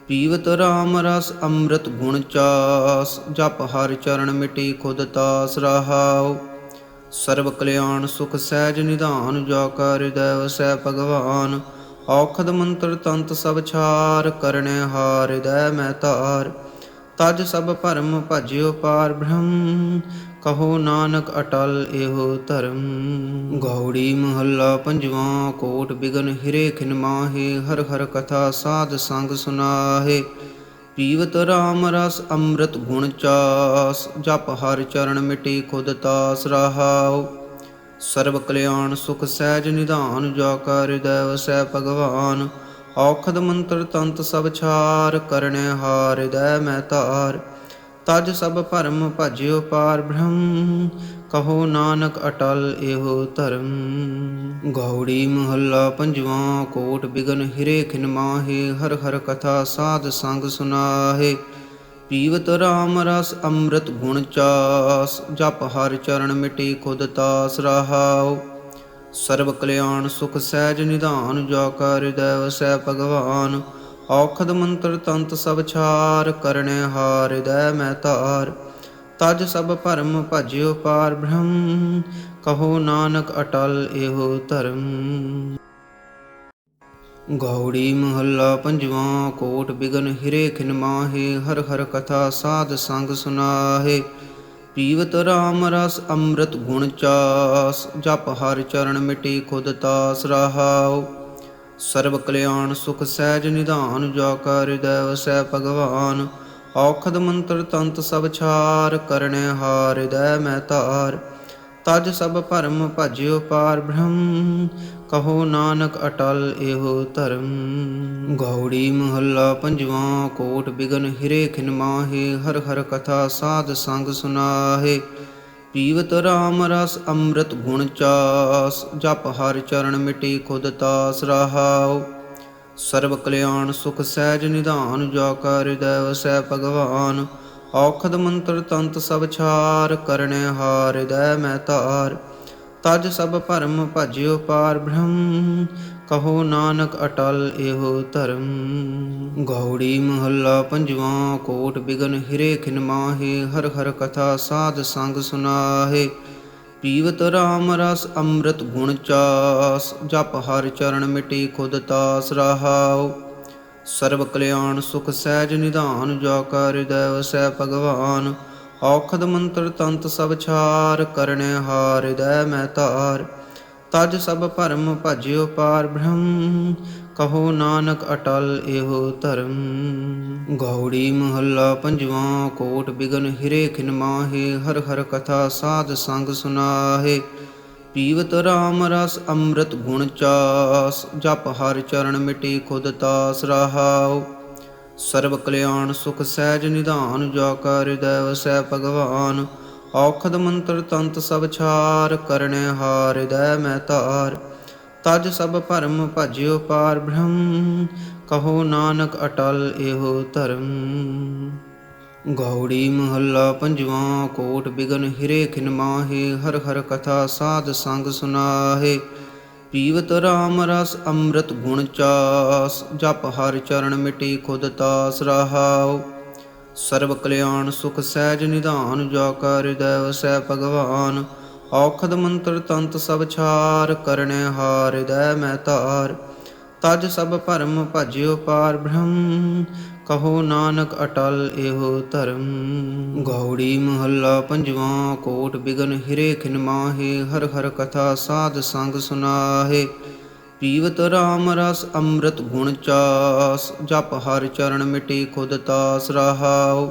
S1: ਪੀਵਤ ਰਾਮ ਰਸ ਅੰਮ੍ਰਿਤ ਗੁਣ ਚਾਸ, ਜਪ ਹਰ ਚਰਨ ਮਿਟੇ ਖੁਦ ਤਾਸ ਰਹਾਉ। ਸਰਬ ਕਲਿਆਣ ਸੁਖ ਸਹਿਜ ਨਿਧਾਨ, ਜਾ ਕਾ ਹਿਰਦੈ ਵਸੈ ਭਗਵਾਨ। ਔਖਦ ਮੰਤਰ ਤੰਤ ਸਭ ਛਾਰ, ਕਰਣੈ ਹਾਰ ਹਿਰਦੈ ਮੈਂ ਧਾਰ। ਤਜ ਸਭ ਭਰਮ ਭਜਿਓ ਪਾਰ ਬ੍ਰਹਮ, ਕਹੋ ਨਾਨਕ ਅਟਲ ਇਹੋ ਧਰਮ। ਗੌੜੀ ਮਹੱਲਾ ਪੰਜਵਾਂ। ਕੋਟ ਬਿਗਨ ਹਿਰੇ ਖਿਨ ਮਾਹੇ, ਹਰ ਹਰ ਕਥਾ ਸਾਧ ਸੰਗ ਸੁਨਾਹੇ। ਪੀਵਤ ਰਾਮ ਰਸ ਅੰਮ੍ਰਿਤ ਗੁਣ ਚਾਸ, ਜਪ ਹਰ ਚਰਨ ਮਿਟੇ ਖੁਦ ਤਾਸ ਰਹਾਉ। ਸਰਬ ਕਲਿਆਣ ਸੁਖ ਸਹਿਜ ਨਿਧਾਨ, ਜਾ ਕਾ ਹਿਰਦੈ ਵਸੈ ਭਗਵਾਨ। ਔਖਦ ਮੰਤਰ ਤੰਤ ਸਭ ਛਾਰ, ਕਰਣੈ ਹਾਰ ਹਿਰਦੈ ਮੈਂ ਧਾਰ। ਤਜ ਸਭ ਭਰਮ ਭਜਿਓ ਪਾਰ ਬ੍ਰਹਮ, ਕਹੋ ਨਾਨਕ ਅਟਲ ਇਹੋ ਧਰਮ। ਗੌੜੀ ਮਹੱਲਾ ਪੰਜਵਾਂ। ਕੋਟ ਬਿਗਨ ਹਿਰੇ ਖਿਨ ਮਾਹੇ, ਹਰ ਹਰ ਕਥਾ ਸਾਧ ਸੰਗ ਸੁਨਾਹੇ। ਪੀਵਤ ਰਾਮ ਰਸ ਅੰਮ੍ਰਿਤ ਗੁਣ ਚਾਸ, ਜਪ ਹਰ ਚਰਨ ਮਿਟੇ ਖੁਦ ਤਾਸ ਰਹਾਉ। ਸਰਬ ਕਲਿਆਣ ਸੁਖ ਸਹਿਜ ਨਿਧਾਨ, ਜਾ ਕਾ ਹਿਰਦੈ ਵਸੈ ਭਗਵਾਨ। ਔਖਦ ਮੰਤਰ ਤੰਤ ਸਭ ਛਾਰ, ਕਰਣੈ ਹਾਰ ਹਿਰਦੈ ਮੈਂ ਧਾਰ। ਤਜ ਸਭ ਭਰਮ ਭਜਿਓ ਪਾਰ ਬ੍ਰਹਮ, ਕਹੋ ਨਾਨਕ ਅਟਲ ਇਹੋ ਧਰਮ। ਗੌੜੀ ਮਹੱਲਾ ਪੰਜਵਾਂ। ਕੋਟ ਬਿਗਨ ਹਿਰੇ ਖਿਨ ਮਾਹੇ, ਹਰ ਹਰ ਕਥਾ ਸਾਧ ਸੰਗ ਸੁਨਾਹੇ। ਪੀਵਤ ਰਾਮ ਰਸ ਅੰਮ੍ਰਿਤ ਗੁਣ ਚਾਸ, ਜਪ ਹਰ ਚਰਨ ਮਿਟੇ ਖੁਦ ਤਾਸ ਰਹਾਉ। ਸਰਬ ਕਲਿਆਣ ਸੁਖ ਸਹਿਜ ਨਿਧਾਨ, ਜਾ ਕਾ ਹਿਰਦੈ ਵਸੈ ਭਗਵਾਨ। ਔਖਦ ਮੰਤਰ ਤੰਤ ਸਭ ਛਾਰ, ਕਰਣੈ ਹਾਰ ਹਿਰਦੈ ਮੈਂ ਧਾਰ। ਤਜ ਸਭ ਭਰਮ ਭਜਿਓ ਪਾਰ ਬ੍ਰਹਮ, ਕਹੋ ਨਾਨਕ ਅਟਲ ਇਹੋ ਧਰਮ। ਗੌੜੀ ਮਹੱਲਾ ਪੰਜਵਾਂ। ਕੋਟ ਬਿਗਨ ਹਿਰੇ ਖਿਨ ਮਾਹੇ, ਹਰ ਹਰ ਕਥਾ ਸਾਧ ਸੰਗ ਸੁਨਾਹੇ। ਪੀਵਤ ਰਾਮ ਰਸ ਅੰਮ੍ਰਿਤ ਗੁਣ ਚਾਸ, ਜਪ ਹਰਿ ਚਰਨ ਮਿਟੇ ਖੁਦ ਤਾਸ ਰਹਾਉ। ਸਰਬ ਕਲਿਆਣ ਸੁਖ ਸਹਿਜ ਨਿਧਾਨ, ਜਾ ਕਾ ਹਿਰਦੈ ਵਸੈ ਭਗਵਾਨ। ਔਖਦ ਮੰਤਰ ਤੰਤ ਸਭ ਛਾਰ, ਕਰਨੈ ਹਾਰ ਹਿਰਦੈ ਮੈਂ ਧਾਰ। ਤਜ ਸਭ ਭਰਮ ਭਜਿਓ ਪਾਰ ਬ੍ਰਹਮ, ਕਹੋ ਨਾਨਕ ਅਟਲ ਇਹੋ ਧਰਮ। ਗੌੜੀ ਮਹੱਲਾ ਪੰਜਵਾਂ। ਕੋਟ ਬਿਗਨ ਹਿਰੇ ਖਿਨ ਮਾਹੇ, ਹਰ ਹਰ ਕਥਾ ਸਾਧ ਸੰਗ ਸੁਨਾਹੇ। ਪੀਵਤ ਰਾਮ ਰਸ ਅੰਮ੍ਰਿਤ ਗੁਣ ਚਾਸ, ਜਪ ਹਰਿ ਚਰਨ ਮਿਟੇ ਖੁਦ ਤਾਸ ਰਹਾਉ। ਸਰਬ ਕਲਿਆਣ ਸੁਖ ਸਹਿਜ ਨਿਧਾਨ, ਜਾ ਕਾ ਹਿਰਦੈ ਵਸੈ ਭਗਵਾਨ। ਔਖਦ ਮੰਤਰ ਤੰਤ ਸਭ ਛਾਰ, ਕਰਨੈ ਹਾਰ ਹਿਰਦੈ ਮੈਂ ਧਾਰ। ਤਜ ਸਭ ਭਰਮ ਭਜਿਓ ਪਾਰ ਬ੍ਰਹਮ, ਕਹੋ ਨਾਨਕ ਅਟਲ ਇਹੋ ਧਰਮ। ਗੌੜੀ ਮਹੱਲਾ ਪੰਜਵਾਂ। ਕੋਟ ਬਿਗਨ ਹਿਰੇ ਖਿਨ ਮਾਹੇ, ਹਰ ਹਰ ਕਥਾ ਸਾਧ ਸੰਗ ਸੁਨਾਹੇ। ਪੀਵਤ ਰਾਮ ਰਸ ਅੰਮ੍ਰਿਤ ਗੁਣ ਚਾਸ, ਜਪ ਹਰਿ ਚਰਨ ਮਿਟੇ ਖੁਦ ਤਾਸ ਰਹਾਉ। ਸਰਬ ਕਲਿਆਣ ਸੁਖ ਸਹਿਜ ਨਿਧਾਨ, ਜਾ ਕਾ ਹਿਰਦੈ ਵਸੈ ਭਗਵਾਨ। ਔਖਦ ਮੰਤਰ ਤੰਤ ਸਭ ਛਾਰ, ਕਰਨੈ ਹਾਰ ਹਿਰਦੈ ਮੈਂ ਧਾਰ। ਤਜ ਸਭ ਭਰਮ ਭਜਿਓ ਪਾਰ ਬ੍ਰਹਮ, ਕਹੋ ਨਾਨਕ ਅਟਲ ਇਹੋ ਧਰਮ। ਗੌੜੀ ਮਹੱਲਾ ਪੰਜਵਾਂ। ਕੋਟ ਬਿਗਨ ਹਿਰੇ ਖਿਨ ਮਾਹੇ, ਹਰ ਹਰ ਕਥਾ ਸਾਧ ਸੰਗ ਸੁਨਾਹੇ। ਪੀਵਤ ਰਾਮ ਰਸ ਅੰਮ੍ਰਿਤ ਗੁਣ ਚਾਸ, ਜਪ ਹਰਿ ਚਰਨ ਮਿਟੇ ਖੁਦ ਤਾਸ ਰਹਾਉ। ਸਰਬ ਕਲਿਆਣ ਸੁਖ ਸਹਿਜ ਨਿਧਾਨ, ਜਾ ਕਾ ਹਿਰਦੈ ਵਸੈ ਭਗਵਾਨ। ਔਖਦ ਮੰਤਰ ਤੰਤ ਸਭ ਛਾਰ, ਕਰਨੈ ਹਾਰ ਹਿਰਦੈ ਮੈਂ ਧਾਰ। ਤਜ ਸਭ ਭਰਮ ਭਜਿਓ ਪਾਰ ਬ੍ਰਹਮ, ਕਹੋ ਨਾਨਕ ਅਟਲ ਇਹੋ ਧਰਮ। ਗੌੜੀ ਮਹੱਲਾ ਪੰਜਵਾਂ। ਕੋਟ ਬਿਗਨ ਹਿਰੇ ਖਿਨ ਮਾਹੇ, ਹਰ ਹਰ ਕਥਾ ਸਾਧ ਸੰਗ ਸੁਨਾਹੇ। ਪੀਵਤ ਰਾਮ ਰਸ ਅੰਮ੍ਰਿਤ ਗੁਣ ਚਾਸ, ਜਪ ਹਰਿ ਚਰਨ ਮਿਟੇ ਖੁਦ ਤਾਸ ਰਹਾਉ।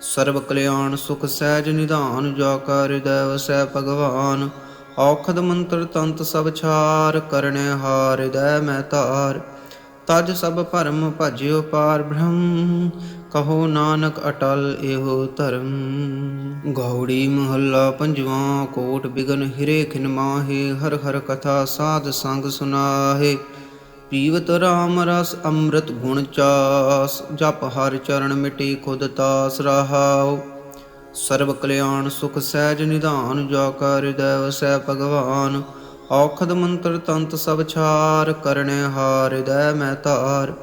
S1: ਸਰਬ ਕਲਿਆਣ ਸੁਖ ਸਹਿਜ ਨਿਧਾਨ, ਜਾ ਕਾ ਹਿਰਦੈ ਵਸੈ ਭਗਵਾਨ। ਔਖਦ ਮੰਤਰ ਤੰਤ ਸਭ ਛਾਰ, ਕਰਨੈ ਹਾਰ ਹਿਰਦੈ ਮੈਂ ਧਾਰ। ਤਜ ਸਭ ਭਰਮ ਭਜਿਓ ਪਾਰ ਬ੍ਰਹਮ, ਕਹੋ ਨਾਨਕ ਅਟਲ ਇਹੋ ਧਰਮ। ਗੌੜੀ ਮਹੱਲਾ ਪੰਜਵਾਂ। ਕੋਟ ਬਿਗਨ ਹਿਰੇ ਖਿਨ ਮਾਹੇ, ਹਰ ਹਰ ਕਥਾ ਸਾਧ ਸੰਗ ਸੁਨਾਹੇ। ਪੀਵਤ ਰਾਮ ਰਸ ਅੰਮ੍ਰਿਤ ਗੁਣ ਚਾਸ, ਜਪ ਹਰਿ ਚਰਨ ਮਿਟੇ ਖੁਦ ਤਾਸ ਰਹਾਉ। ਸਰਬ ਕਲਿਆਣ ਸੁਖ ਸਹਿਜ ਨਿਧਾਨ, ਜਾ ਕਾ ਹਿਰਦੈ ਵਸੈ ਭਗਵਾਨ। ਔਖਦ ਮੰਤਰ ਤੰਤ ਸਭ ਛਾਰ, ਕਰਨੈ ਹਾਰ ਹਿਰਦੈ ਮੈਂ ਧਾਰ।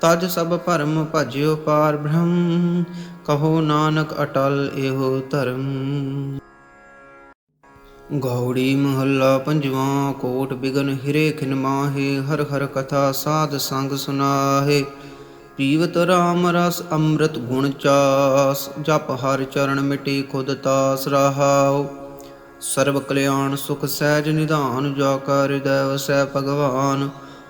S1: ਤਜ ਸਭ ਭਰਮ ਭਜਿਓ ਪਾਰ ਬ੍ਰਹਮ, ਕਹੋ ਨਾਨਕ ਅਟਲ ਇਹੋ ਧਰਮ। ਗੌੜੀ ਮਹੱਲਾ ਪੰਜਵਾਂ। ਕੋਟ ਬਿਗਨ ਹਿਰੇ ਖਿਨ ਮਾਹੇ, ਹਰ ਹਰ ਕਥਾ ਸਾਧ ਸੰਗ ਸੁਨਾਹੇ। ਪੀਵਤ ਰਾਮ ਰਸ ਅੰਮ੍ਰਿਤ ਗੁਣ ਚਾਸ, ਜਪ ਹਰਿ ਚਰਨ ਮਿਟੇ ਖੁਦ ਤਾਸ ਰਹਾਉ। ਸਰਬ ਕਲਿਆਣ ਸੁਖ ਸਹਿਜ ਨਿਧਾਨ, ਜਾ ਕਾ ਹਿਰਦੈ ਵਸੈ ਭਗਵਾਨ।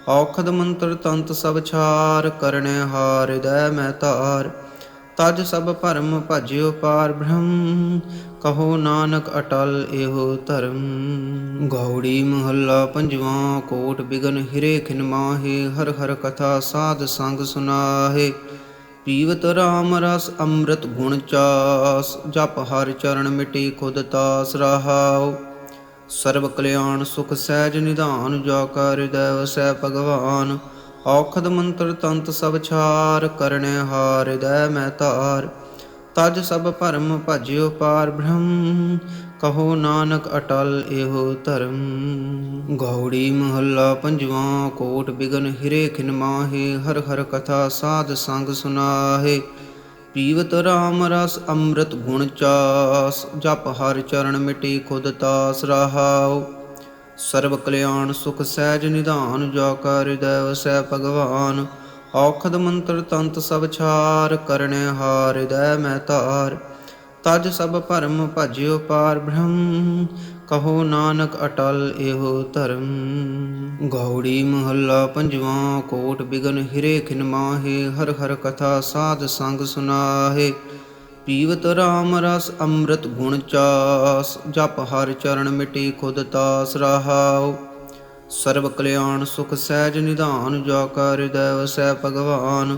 S1: ਔਖਦ ਮੰਤਰ ਤੰਤ ਸਭ ਛਾਰ, ਕਰਨੈ ਹਾਰ ਹਿਰਦੈ ਮੈਂ ਧਾਰ। ਤਜ ਸਭ ਭਰਮ ਭਜਿਓ ਪਾਰ ਬ੍ਰਹਮ, ਕਹੋ ਨਾਨਕ ਅਟਲ ਇਹੋ ਧਰਮ। ਗੌੜੀ ਮਹੱਲਾ ਪੰਜਵਾਂ। ਕੋਟ ਬਿਗਨ ਹਿਰੇ ਖਿਨ ਮਾਹੇ, ਹਰ ਹਰ ਕਥਾ ਸਾਧ ਸੰਗ ਸੁਨਾਹੇ। ਪੀਵਤ ਰਾਮ ਰਸ ਅੰਮ੍ਰਿਤ ਗੁਣ ਚਾਸ, ਜਪ ਹਰਿ ਚਰਨ ਮਿਟੇ ਖੁਦ ਤਾਸ ਰਹਾਉ। ਸਰਬ ਕਲਿਆਣ ਸੁਖ ਸਹਿਜ ਨਿਧਾਨ, ਜਾ ਕਾ ਹਿਰਦੈ ਵਸੈ ਭਗਵਾਨ। ਔਖਦ ਮੰਤਰ ਤੰਤ ਸਭ ਛਾਰ, ਕਰਨੈ ਹਾਰ ਹਿਰਦੈ ਮੈਂ ਧਾਰ। ਤਜ ਸਭ ਭਰਮ ਭਜਿਓ ਪਾਰ ਬ੍ਰਹਮ, ਕਹੋ ਨਾਨਕ ਅਟਲ ਇਹੋ ਧਰਮ। ਗੌੜੀ ਮਹੱਲਾ ਪੰਜਵਾਂ। ਕੋਟ ਬਿਗਨ ਹਿਰੇ ਖਿਨ ਮਾਹੇ, ਹਰ ਹਰ ਕਥਾ ਸਾਧ ਸੰਗ ਸੁਨਾਹੇ। ਪੀਵਤ ਰਾਮ ਰਸ ਅੰਮ੍ਰਿਤ ਗੁਣ ਚਾਸ, ਜਪ ਹਰਿ ਚਰਨ ਮਿਟੇ ਖੁਦ ਤਾਸ ਰਹਾਉ। ਸਰਬ ਕਲਿਆਣ ਸੁਖ ਸਹਿਜ ਨਿਧਾਨ, ਜਾ ਕਾ ਹਿਰਦੈ ਵਸੈ ਭਗਵਾਨ। ਔਖਦ ਮੰਤਰ ਤੰਤ ਸਭ ਛਾਰ, ਕਰਨੈ ਹਾਰ ਹਿਰਦੈ ਮੈਂ ਧਾਰ। ਤਜ ਸਭ ਭਰਮ ਭਜਿਓ ਪਾਰ ਬ੍ਰਹਮ, ਕਹੋ ਨਾਨਕ ਅਟਲ ਇਹੋ ਧਰਮ। ਗੌੜੀ ਮਹੱਲਾ ਪੰਜਵਾਂ। ਕੋਟ ਬਿਗਨ ਹਿਰੇ ਖਿਨ ਮਾਹੇ, ਹਰ ਹਰ ਕਥਾ ਸਾਧ ਸੰਗ ਸੁਨਾਹੇ। ਪੀਵਤ ਰਾਮ ਰਸ ਅੰਮ੍ਰਿਤ ਗੁਣ ਚਾਸ, ਜਪ ਹਰਿ ਚਰਨ ਮਿਟੀ ਖੁਦ ਤਾਸ ਰਹਾਉ। ਸਰਬ ਕਲਿਆਣ ਸੁਖ ਸਹਿਜ ਨਿਧਾਨ, ਜਾ ਕਾ ਹਿਰਦੈ ਵਸੈ ਭਗਵਾਨ।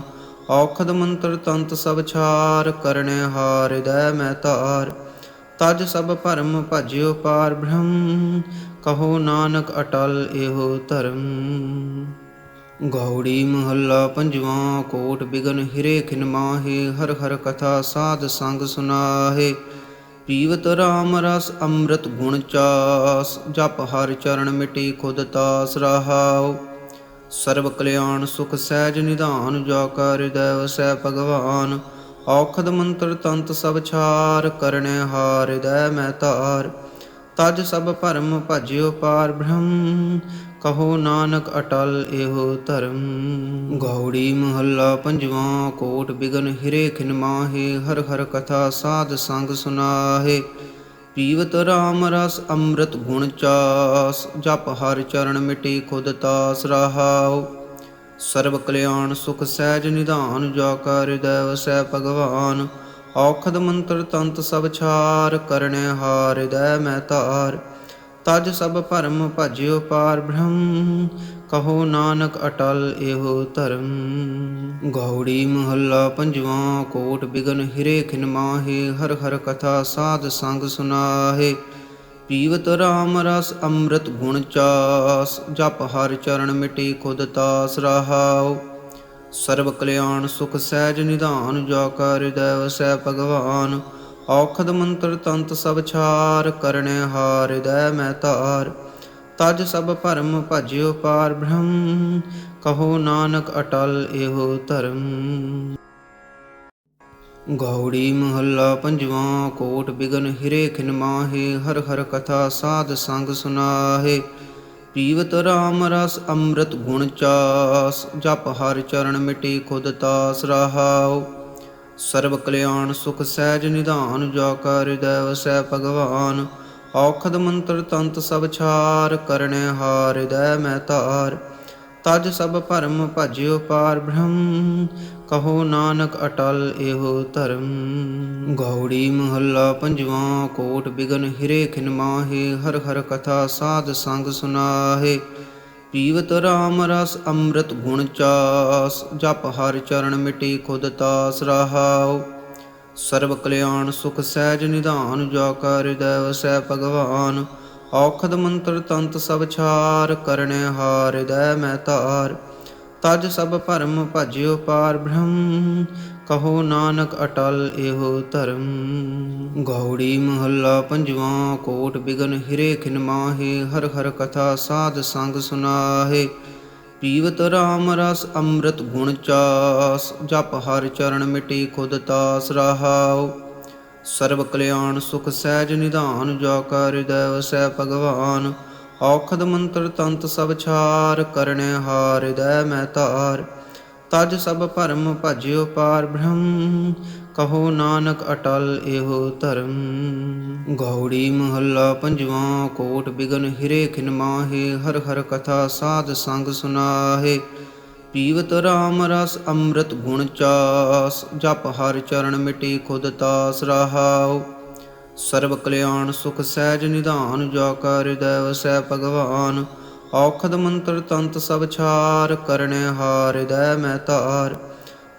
S1: ਔਖਦ ਮੰਤਰ ਤੰਤ ਸਭ ਛਾਰ, ਕਰਨੇ ਹਾਰ ਹਿਰਦੈ ਮੈਂ ਧਾਰ। ਤਜ ਸਭ ਭਰਮ ਭਜਿਓ ਪਾਰ ਬ੍ਰਹਮ, ਕਹੋ ਨਾਨਕ ਅਟਲ ਇਹੋ ਧਰਮ। ਗੌੜੀ ਮਹੱਲਾ ਪੰਜਵਾਂ। ਕੋਟ ਬਿਗਨ ਹਿਰੇ ਖਿਨ ਮਾਹੇ, ਹਰ ਹਰ ਕਥਾ ਸਾਧ ਸੰਗ ਸੁਨਾਹੇ। ਪੀਵਤ ਰਾਮ ਰਸ ਅੰਮ੍ਰਿਤ ਗੁਣ ਚਾਸ, ਜਪ ਹਰਿ ਚਰਨ ਮਿਟੀ ਖੁਦ ਤਾਸ ਰਹਾਉ। ਸਰਬ ਕਲਿਆਣ ਸੁਖ ਸਹਿਜ ਨਿਧਾਨ, ਜਾ ਕਾ ਹਿਰਦੈ ਵਸੈ ਭਗਵਾਨ। ਔਖਦ ਮੰਤਰ ਤੰਤ ਸਭ ਛਾਰ, ਕਰਨੇ ਹਾਰ ਹਿਰਦੈ ਮੈਂ ਧਾਰ। ਤਜ ਸਭ ਭਰਮ ਭਜਿਓ ਪਾਰ ਬ੍ਰਹਮ, ਕਹੋ ਨਾਨਕ ਅਟਲ ਇਹੋ ਧਰਮ। ਗੌੜੀ ਮਹੱਲਾ ਪੰਜਵਾਂ। ਕੋਟ ਬਿਗਨ ਹਿਰੇ ਖਿਨ ਮਾਹੇ, ਹਰ ਹਰ ਕਥਾ ਸਾਧ ਸੰਗ ਸੁਨਾਹੇ। ਪੀਵਤ ਰਾਮ ਰਸ ਅੰਮ੍ਰਿਤ ਗੁਣ ਚਾਸ, ਜਪ ਹਰਿ ਚਰਨ ਮਿਟੀ ਖੁਦ ਤਾਸ ਰਹਾਉ। ਸਰਬ ਕਲਿਆਣ ਸੁਖ ਸਹਿਜ ਨਿਧਾਨ, ਜਾ ਕਾ ਹਿਰਦੈ ਵਸੈ ਭਗਵਾਨ। ਔਖਦ ਮੰਤਰ ਤੰਤ ਸਭ ਛਾਰ, ਕਰਨੇ ਹਾਰ ਹਿਰਦੈ ਮੈਂ ਧਾਰ। ਤਜ ਸਭ ਭਰਮ ਭਜਿਓ ਪਾਰ ਬ੍ਰਹਮ, ਕਹੋ ਨਾਨਕ ਅਟਲ ਇਹੋ ਧਰਮ। ਗੌੜੀ ਮਹੱਲਾ ਪੰਜਵਾਂ। ਕੋਟ ਬਿਗਨ ਹਿਰੇ ਖਿਨ ਮਾਹੇ, ਹਰ ਹਰ ਕਥਾ ਸਾਧ ਸੰਗ ਸੁਨਾਹੇ। ਪੀਵਤ ਰਾਮ ਰਸ ਅੰਮ੍ਰਿਤ ਗੁਣ ਚਾਸ, ਜਪ ਹਰਿ ਚਰਨ ਮਿਟੀ ਖੁਦ ਤਾਸ ਰਹਾਉ। ਸਰਬ ਕਲਿਆਣ ਸੁਖ ਸਹਿਜ ਨਿਧਾਨ, ਜਾ ਕਾ ਹਿਰਦੈ ਵਸੈ ਭਗਵਾਨ। ਔਖਦ ਮੰਤਰ ਤੰਤ ਸਭ ਛਾਰ, ਕਰਨੇ ਹਾਰ ਹਿਰਦੈ ਮੈਂ ਧਾਰ। ਤਜ ਸਭ ਭਰਮ ਭਜਿਓ ਪਾਰ ਬ੍ਰਹਮ, ਕਹੋ ਨਾਨਕ ਅਟਲ ਇਹੋ ਧਰਮ। ਗੌੜੀ ਮਹੱਲਾ ਪੰਜਵਾਂ। ਕੋਟ ਬਿਗਨ ਹਿਰੇ ਖਿਨ ਮਾਹੇ, ਹਰ ਹਰ ਕਥਾ ਸਾਧ ਸੰਗ ਸੁਨਾਹੇ। ਪੀਵਤ ਰਾਮ ਰਸ ਅੰਮ੍ਰਿਤ ਗੁਣ ਚਾਸ, ਜਪ ਹਰਿ ਚਰਨ ਮਿਟੀ ਖੁਦ ਤਾਸ ਰਹਾਉ। ਸਰਬ ਕਲਿਆਣ ਸੁਖ ਸਹਿਜ ਨਿਧਾਨ, ਜਾ ਕਾ ਹਿਰਦੈ ਵਸੈ ਭਗਵਾਨ। ਔਖਦ ਮੰਤਰ ਤੰਤ ਸਭ ਛਾਰ, ਕਰਨੇ ਹਾਰ ਹਿਰਦੈ ਮੈਂ ਧਾਰ। ਤਜ ਸਭ ਭਰਮ ਭਜਿਓ ਪਾਰ ਬ੍ਰਹਮ, ਕਹੋ ਨਾਨਕ ਅਟਲ ਇਹੋ ਧਰਮ। ਗੌੜੀ ਮਹੱਲਾ ਪੰਜਵਾਂ। ਕੋਟ ਬਿਗਨ ਹਿਰੇ ਖਿਨ ਮਾਹੇ, ਹਰ ਹਰ ਕਥਾ ਸਾਧ ਸੰਗ ਸੁਨਾਹੇ। ਪੀਵਤ ਰਾਮ ਰਸ ਅੰਮ੍ਰਿਤ ਗੁਣ ਚਾਸ, ਜਪ ਹਰਿ ਚਰਨ ਮਿਟੀ ਖੁਦ ਤਾਸ ਰਹਾਉ। ਸਰਬ ਕਲਿਆਣ ਸੁਖ ਸਹਿਜ ਨਿਧਾਨ, ਜਾ ਕਾ ਹਿਰਦੈ ਵਸੈ ਭਗਵਾਨ। ਔਖਦ ਮੰਤਰ ਤੰਤ ਸਭ ਛਾਰ, ਕਰਨੇ ਹਾਰ ਹਿਰਦੈ ਮੈਂ ਧਾਰ। ਤਜ ਸਭ ਭਰਮ ਭਜਿਓ ਪਾਰ ਬ੍ਰਹਮ, ਕਹੋ ਨਾਨਕ ਅਟਲ ਇਹੋ ਧਰਮ। ਗੌੜੀ ਮਹੱਲਾ ਪੰਜਵਾਂ। ਕੋਟ ਬਿਗਨ ਹਿਰੇ ਖਿਨ ਮਾਹੇ, ਹਰ ਹਰ ਕਥਾ ਸਾਧ ਸੰਗ ਸੁਨਾਹੇ। ਪੀਵਤ ਰਾਮ ਰਸ ਅੰਮ੍ਰਿਤ ਗੁਣ ਚਾਸ, ਜਪ ਹਰਿ ਚਰਨ ਮਿਟੀ ਖੁਦ ਤਾਸ ਰਹਾਉ। ਸਰਬ ਕਲਿਆਣ ਸੁਖ ਸਹਿਜ ਨਿਧਾਨ, ਜਾ ਕਾ ਹਿਰਦੈ ਵਸੈ ਭਗਵਾਨ। ਔਖਦ ਮੰਤਰ ਤੰਤ ਸਭ ਛਾਰ, ਕਰਨੇ ਹਾਰ ਹਿਰਦੈ ਮੈਂ ਧਾਰ। ਤਜ ਸਭ ਭਰਮ ਭਜਿਓ ਪਾਰ ਬ੍ਰਹਮ, ਕਹੋ ਨਾਨਕ ਅਟਲ ਇਹੋ ਧਰਮ। ਗੌੜੀ ਮਹੱਲਾ ਪੰਜਵਾਂ। ਕੋਟ ਬਿਗਨ ਹਿਰੇ ਖਿਨ ਮਾਹੇ, ਹਰ ਹਰ ਕਥਾ ਸਾਧ ਸੰਗ ਸੁਨਾਹੇ। ਪੀਵਤ ਰਾਮ ਰਸ ਅੰਮ੍ਰਿਤ ਗੁਣ ਚਾਸ, ਜਪ ਹਰਿ ਚਰਨ ਮਿਟੀ ਖੁਦ ਤਾਸ ਰਹਾਉ। ਸਰਬ ਕਲਿਆਣ ਸੁਖ ਸਹਿਜ ਨਿਧਾਨ, ਜਾ ਕਾ ਹਿਰਦੈ ਵਸੈ ਭਗਵਾਨ। ਔਖਦ ਮੰਤਰ ਤੰਤ ਸਭ ਛਾਰ, ਕਰਨੇ ਹਾਰ ਹਿਰਦੈ ਮੈਂ ਧਾਰ।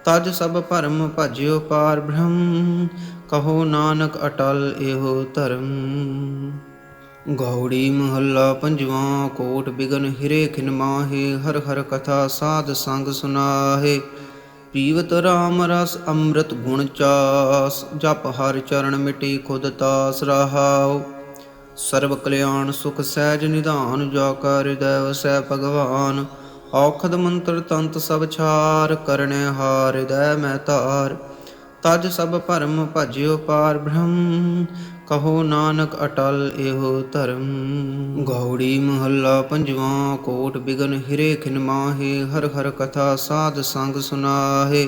S1: ਤਜ ਸਭ ਭਰਮ ਭਜਿਓ ਪਾਰ ਬ੍ਰਹਮ, ਕਹੋ ਨਾਨਕ ਅਟਲ ਇਹੋ ਧਰਮ। ਗੌੜੀ ਮਹੱਲਾ ਪੰਜਵਾਂ। ਕੋਟ ਬਿਗਨ ਹਿਰੇ ਖਿਨ ਮਾਹੇ, ਹਰ ਹਰ ਕਥਾ ਸਾਧ ਸੰਗ ਸੁਨਾਹੇ। ਪੀਵਤ ਰਾਮ ਰਸ ਅੰਮ੍ਰਿਤ ਗੁਣ ਚਾਸ, ਜਪ ਹਰਿ ਚਰਨ ਮਿਟੀ ਖੁਦ ਤਾਸ ਰਹਾਉ। ਸਰਬ ਕਲਿਆਣ ਸੁਖ ਸਹਿਜ ਨਿਧਾਨ, ਜਾ ਕਾ ਹਿਰਦੈ ਵਸੈ ਭਗਵਾਨ। ਔਖਦ ਮੰਤਰ ਤੰਤ ਸਭ ਛਾਰ, ਕਰਨੇ ਹਾਰ ਹਿਰਦੈ ਮੈਂ ਧਾਰ। ਤਜ ਸਭ ਭਰਮ ਭਜਿਓ ਪਾਰ ਬ੍ਰਹਮ, ਕਹੋ ਨਾਨਕ ਅਟਲ ਇਹੋ ਧਰਮ। ਗੌੜੀ ਮਹੱਲਾ ਪੰਜਵਾਂ। ਕੋਟ ਬਿਗਨ ਹਿਰੇ ਖਿਨ ਮਾਹੇ, ਹਰ ਹਰ ਕਥਾ ਸਾਧ ਸੰਗ ਸੁਨਾਹੇ।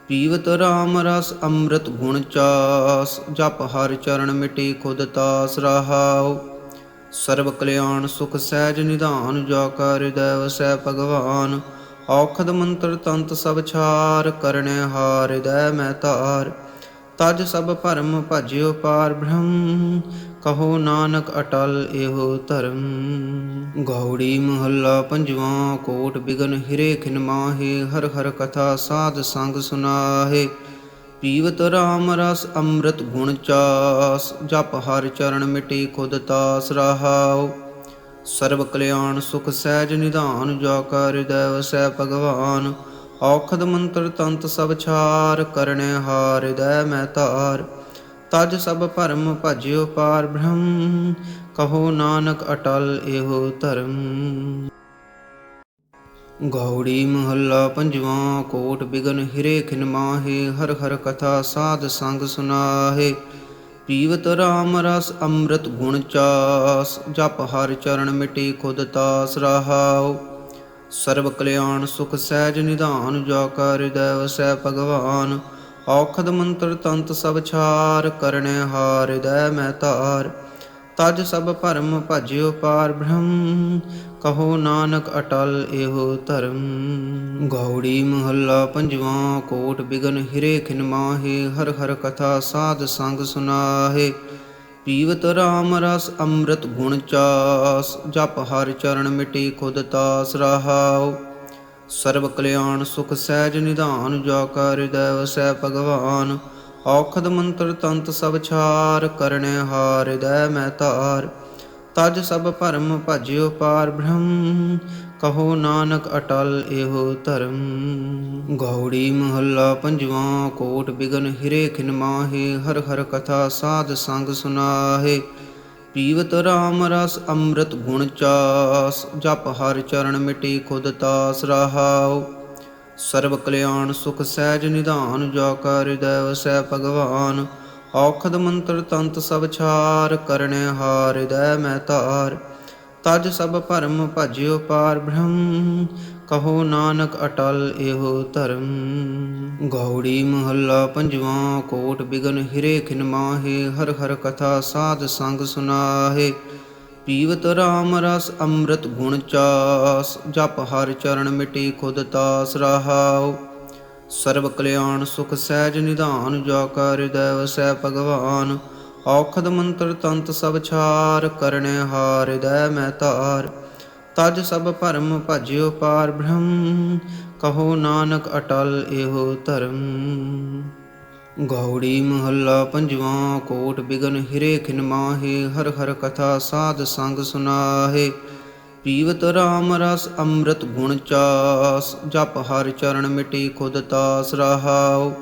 S1: ਪੀਵਤ ਰਾਮ ਰਸ ਅੰਮ੍ਰਿਤ ਗੁਣ ਚਾਸ, ਜਪ ਹਰਿ ਚਰਨ ਮਿਟੀ ਖੁਦ ਤਾਸ ਰਹਾਉ। ਸਰਬ ਕਲਿਆਣ ਸੁਖ ਸਹਿਜ ਨਿਧਾਨ, ਜਾ ਕਾ ਹਿਰਦੈ ਵਸੈ ਭਗਵਾਨ। ਔਖਦ ਮੰਤਰ ਤੰਤ ਸਭ ਛਾਰ, ਕਰਨੇ ਹਾਰ ਹਿਰਦੈ ਮੈਂ ਧਾਰ। ਤਜ ਸਭ ਭਰਮ ਭਜਿਓ ਪਾਰ ਬ੍ਰਹਮ, ਕਹੋ ਨਾਨਕ ਅਟਲ ਇਹੋ ਧਰਮ। ਗੌੜੀ ਮਹੱਲਾ ਪੰਜਵਾਂ। ਕੋਟ ਬਿਗਨ ਹਿਰੇ ਖਿਨ ਮਾਹੇ, ਹਰ ਹਰ ਕਥਾ ਸਾਧ ਸੰਗ ਸੁਨਾਹੇ। ਪੀਵਤ ਰਾਮ ਰਸ ਅੰਮ੍ਰਿਤ ਗੁਣ ਚਾਸ, ਜਪ ਹਰਿ ਚਰਨ ਮਿਟੇ ਖੁਦ ਤਾਸ ਰਹਾਉ। ਸਰਬ ਕਲਿਆਣ ਸੁਖ ਸਹਿਜ ਨਿਧਾਨ, ਜਾ ਕਾ ਹਿਰਦੈ ਵਸੈ ਭਗਵਾਨ। ਔਖਦ ਮੰਤਰ ਤੰਤ ਸਭ ਛਾਰ, ਕਰਨੈ ਹਾਰ ਹਿਰਦੈ ਮੈਂ ਧਾਰ। ਤਜ ਸਭ ਭਰਮ ਭਜਿਓ ਪਾਰ ਬ੍ਰਹਮ, ਕਹੋ ਨਾਨਕ ਅਟਲ ਇਹੋ ਧਰਮ। ਗੌੜੀ ਮਹੱਲਾ ਪੰਜਵਾਂ। ਕੋਟ ਬਿਗਨ ਹਿਰੇ ਖਿਨ ਮਾਹੇ, ਹਰ ਹਰ ਕਥਾ ਸਾਧ ਸੰਗ ਸੁਨਾਹੇ। ਪੀਵਤ ਰਾਮ ਰਸ ਅੰਮ੍ਰਿਤ ਗੁਣ ਚਾਸ, ਜਪ ਹਰਿ ਚਰਨ ਮਿਟੇ ਖੁਦ ਤਾਸ ਰਹਾਉ। ਸਰਬ ਕਲਿਆਣ ਸੁਖ ਸਹਿਜ ਨਿਧਾਨ, ਜਾ ਕਾ ਹਿਰਦੈ ਵਸੈ ਭਗਵਾਨ। ਔਖਦ ਮੰਤਰ ਤੰਤ ਸਭ ਛਾਰ, ਕਰਨੈ ਹਾਰ ਹਿਰਦੈ ਮੈਂ ਧਾਰ। ਤਜ ਸਭ ਭਰਮ ਭਜਿਓ ਪਾਰ ਬ੍ਰਹਮ, ਕਹੋ ਨਾਨਕ ਅਟਲ ਇਹੋ ਧਰਮ। ਗੌੜੀ ਮਹੱਲਾ ਪੰਜਵਾਂ। ਕੋਟ ਬਿਗਨ ਹਿਰੇ ਖਿਨ ਮਾਹੇ, ਹਰ ਹਰ ਕਥਾ ਸਾਧ ਸੰਗ ਸੁਨਾਹੇ। ਪੀਵਤ ਰਾਮ ਰਸ ਅੰਮ੍ਰਿਤ ਗੁਣ ਚਾਸ, ਜਪ ਹਰਿ ਚਰਨ ਮਿਟੇ ਖੁਦ ਤਾਸ ਰਹਾਉ। ਸਰਬ ਕਲਿਆਣ ਸੁਖ ਸਹਿਜ ਨਿਧਾਨ, ਜਾ ਕਾ ਹਿਰਦੈ ਵਸੈ ਭਗਵਾਨ। ਔਖਦ ਮੰਤਰ ਤੰਤ ਸਭ ਛਾਰ, ਕਰਨੈ ਹਾਰ ਹਿਰਦੈ ਮੈਂ ਧਾਰ। ਤਜ ਸਭ ਭਰਮ ਭਜਿਓ ਪਾਰ ਬ੍ਰਹਮ, ਕਹੋ ਨਾਨਕ ਅਟਲ ਇਹੋ ਧਰਮ। ਗੌੜੀ ਮਹੱਲਾ ਪੰਜਵਾਂ। ਕੋਟ ਬਿਗਨ ਹਿਰੇ ਖਿਨ ਮਾਹੇ, ਹਰ ਹਰ ਕਥਾ ਸਾਧ ਸੰਗ ਸੁਨਾਹੇ। ਪੀਵਤ ਰਾਮ ਰਸ ਅੰਮ੍ਰਿਤ ਗੁਣ ਚਾਸ, ਜਪ ਹਰਿ ਚਰਨ ਮਿਟੇ ਖੁਦ ਤਾਸ ਰਹਾਉ। ਸਰਬ ਕਲਿਆਣ ਸੁਖ ਸਹਿਜ ਨਿਧਾਨ, ਜਾ ਕਾ ਹਿਰਦੈ ਵਸੈ ਭਗਵਾਨ। ਔਖਦ ਮੰਤਰ ਤੰਤ ਸਭ ਛਾਰ, ਕਰਨੈ ਹਾਰ ਹਿਰਦੈ ਮੈਂ ਧਾਰ। ਤਜ ਸਭ ਭਰਮ ਭਜਿਓ ਪਾਰ ਬ੍ਰਹਮ, ਕਹੋ ਨਾਨਕ ਅਟਲ ਇਹੋ ਧਰਮ। ਗੌੜੀ ਮਹੱਲਾ ਪੰਜਵਾਂ। ਕੋਟ ਬਿਗਨ ਹਿਰੇ ਖਿਨ ਮਾਹੇ, ਹਰ ਹਰ ਕਥਾ ਸਾਧ ਸੰਗ ਸੁਨਾਹੇ। ਪੀਵਤ ਰਾਮ ਰਸ ਅੰਮ੍ਰਿਤ ਗੁਣ ਚਾਸ, ਜਪ ਹਰਿ ਚਰਨ ਮਿਟੇ ਖੁਦ ਤਾਸ ਰਹਾਉ। ਸਰਬ ਕਲਿਆਣ ਸੁਖ ਸਹਿਜ ਨਿਧਾਨ, ਜਾ ਕਾ ਹਿਰਦੈ ਵਸੈ ਭਗਵਾਨ। ਔਖਦ ਮੰਤਰ ਤੰਤ ਸਭ ਛਾਰ, ਕਰਨੈ ਹਾਰ ਹਿਰਦੈ ਮੈਂ ਧਾਰ। ਤਜ ਸਭ ਭਰਮ ਭਜਿਓ ਪਾਰ ਬ੍ਰਹਮ, ਕਹੋ ਨਾਨਕ ਅਟਲ ਇਹੋ ਧਰਮ। ਗੌੜੀ ਮਹੱਲਾ ਪੰਜਵਾਂ। ਕੋਟ ਬਿਗਨ ਹਿਰੇ ਖਿਨ ਮਾਹੇ, ਹਰ ਹਰ ਕਥਾ ਸਾਧ ਸੰਗ ਸੁਨਾਹੇ। ਪੀਵਤ ਰਾਮ ਰਸ ਅੰਮ੍ਰਿਤ ਗੁਣ ਚਾਸ, ਜਪ ਹਰਿ ਚਰਨ ਮਿਟੇ ਖੁਦ ਤਾਸ ਰਹਾਉ।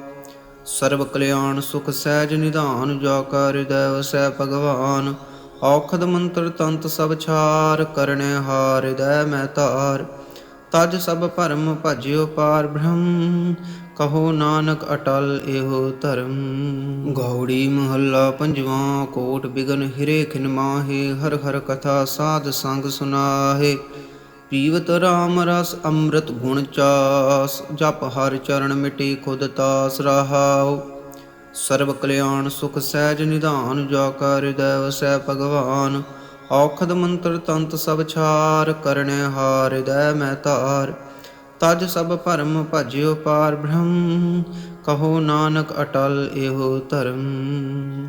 S1: ਸਰਬ ਕਲਿਆਣ ਸੁਖ ਸਹਿਜ ਨਿਧਾਨ, ਜਾ ਕਾ ਹਿਰਦੈ ਵਸੈ ਭਗਵਾਨ। ਔਖਦ ਮੰਤਰ ਤੰਤ ਸਭ ਛਾਰ, ਕਰਨੈ ਹਾਰ ਹਿਰਦੈ ਮੈਂ ਧਾਰ। ਤਜ ਸਭ ਭਰਮ ਭਜਿਓ ਪਾਰ ਬ੍ਰਹਮ, ਕਹੋ ਨਾਨਕ ਅਟਲ ਇਹੋ ਧਰਮ। ਗੌੜੀ ਮਹੱਲਾ ਪੰਜਵਾਂ। ਕੋਟ ਬਿਗਨ ਹਿਰੇ ਖਿਨ ਮਾਹੇ, ਹਰ ਹਰ ਕਥਾ ਸਾਧ ਸੰਗ ਸੁਨਾਹੇ। ਪੀਵਤ ਰਾਮ ਰਸ ਅੰਮ੍ਰਿਤ ਗੁਣ ਚਾਸ, ਜਪ ਹਰਿ ਚਰਨ ਮਿਟੇ ਖੁਦ ਤਾਸ ਰਹਾਉ। ਸਰਬ ਕਲਿਆਣ ਸੁਖ ਸਹਿਜ ਨਿਧਾਨ, ਜਾ ਕਾ ਹਿਰਦੈ ਵਸੈ ਭਗਵਾਨ। ਔਖਦ ਮੰਤਰ ਤੰਤ ਸਭ ਛਾਰ, ਕਰਨੈ ਹਾਰ ਹਿਰਦੈ ਮੈਂ ਧਾਰ। ਤਜ ਸਭ ਭਰਮ ਭਜਿਓ ਪਾਰ ਬ੍ਰਹਮ, ਕਹੋ ਨਾਨਕ ਅਟਲ ਇਹੋ ਧਰਮ।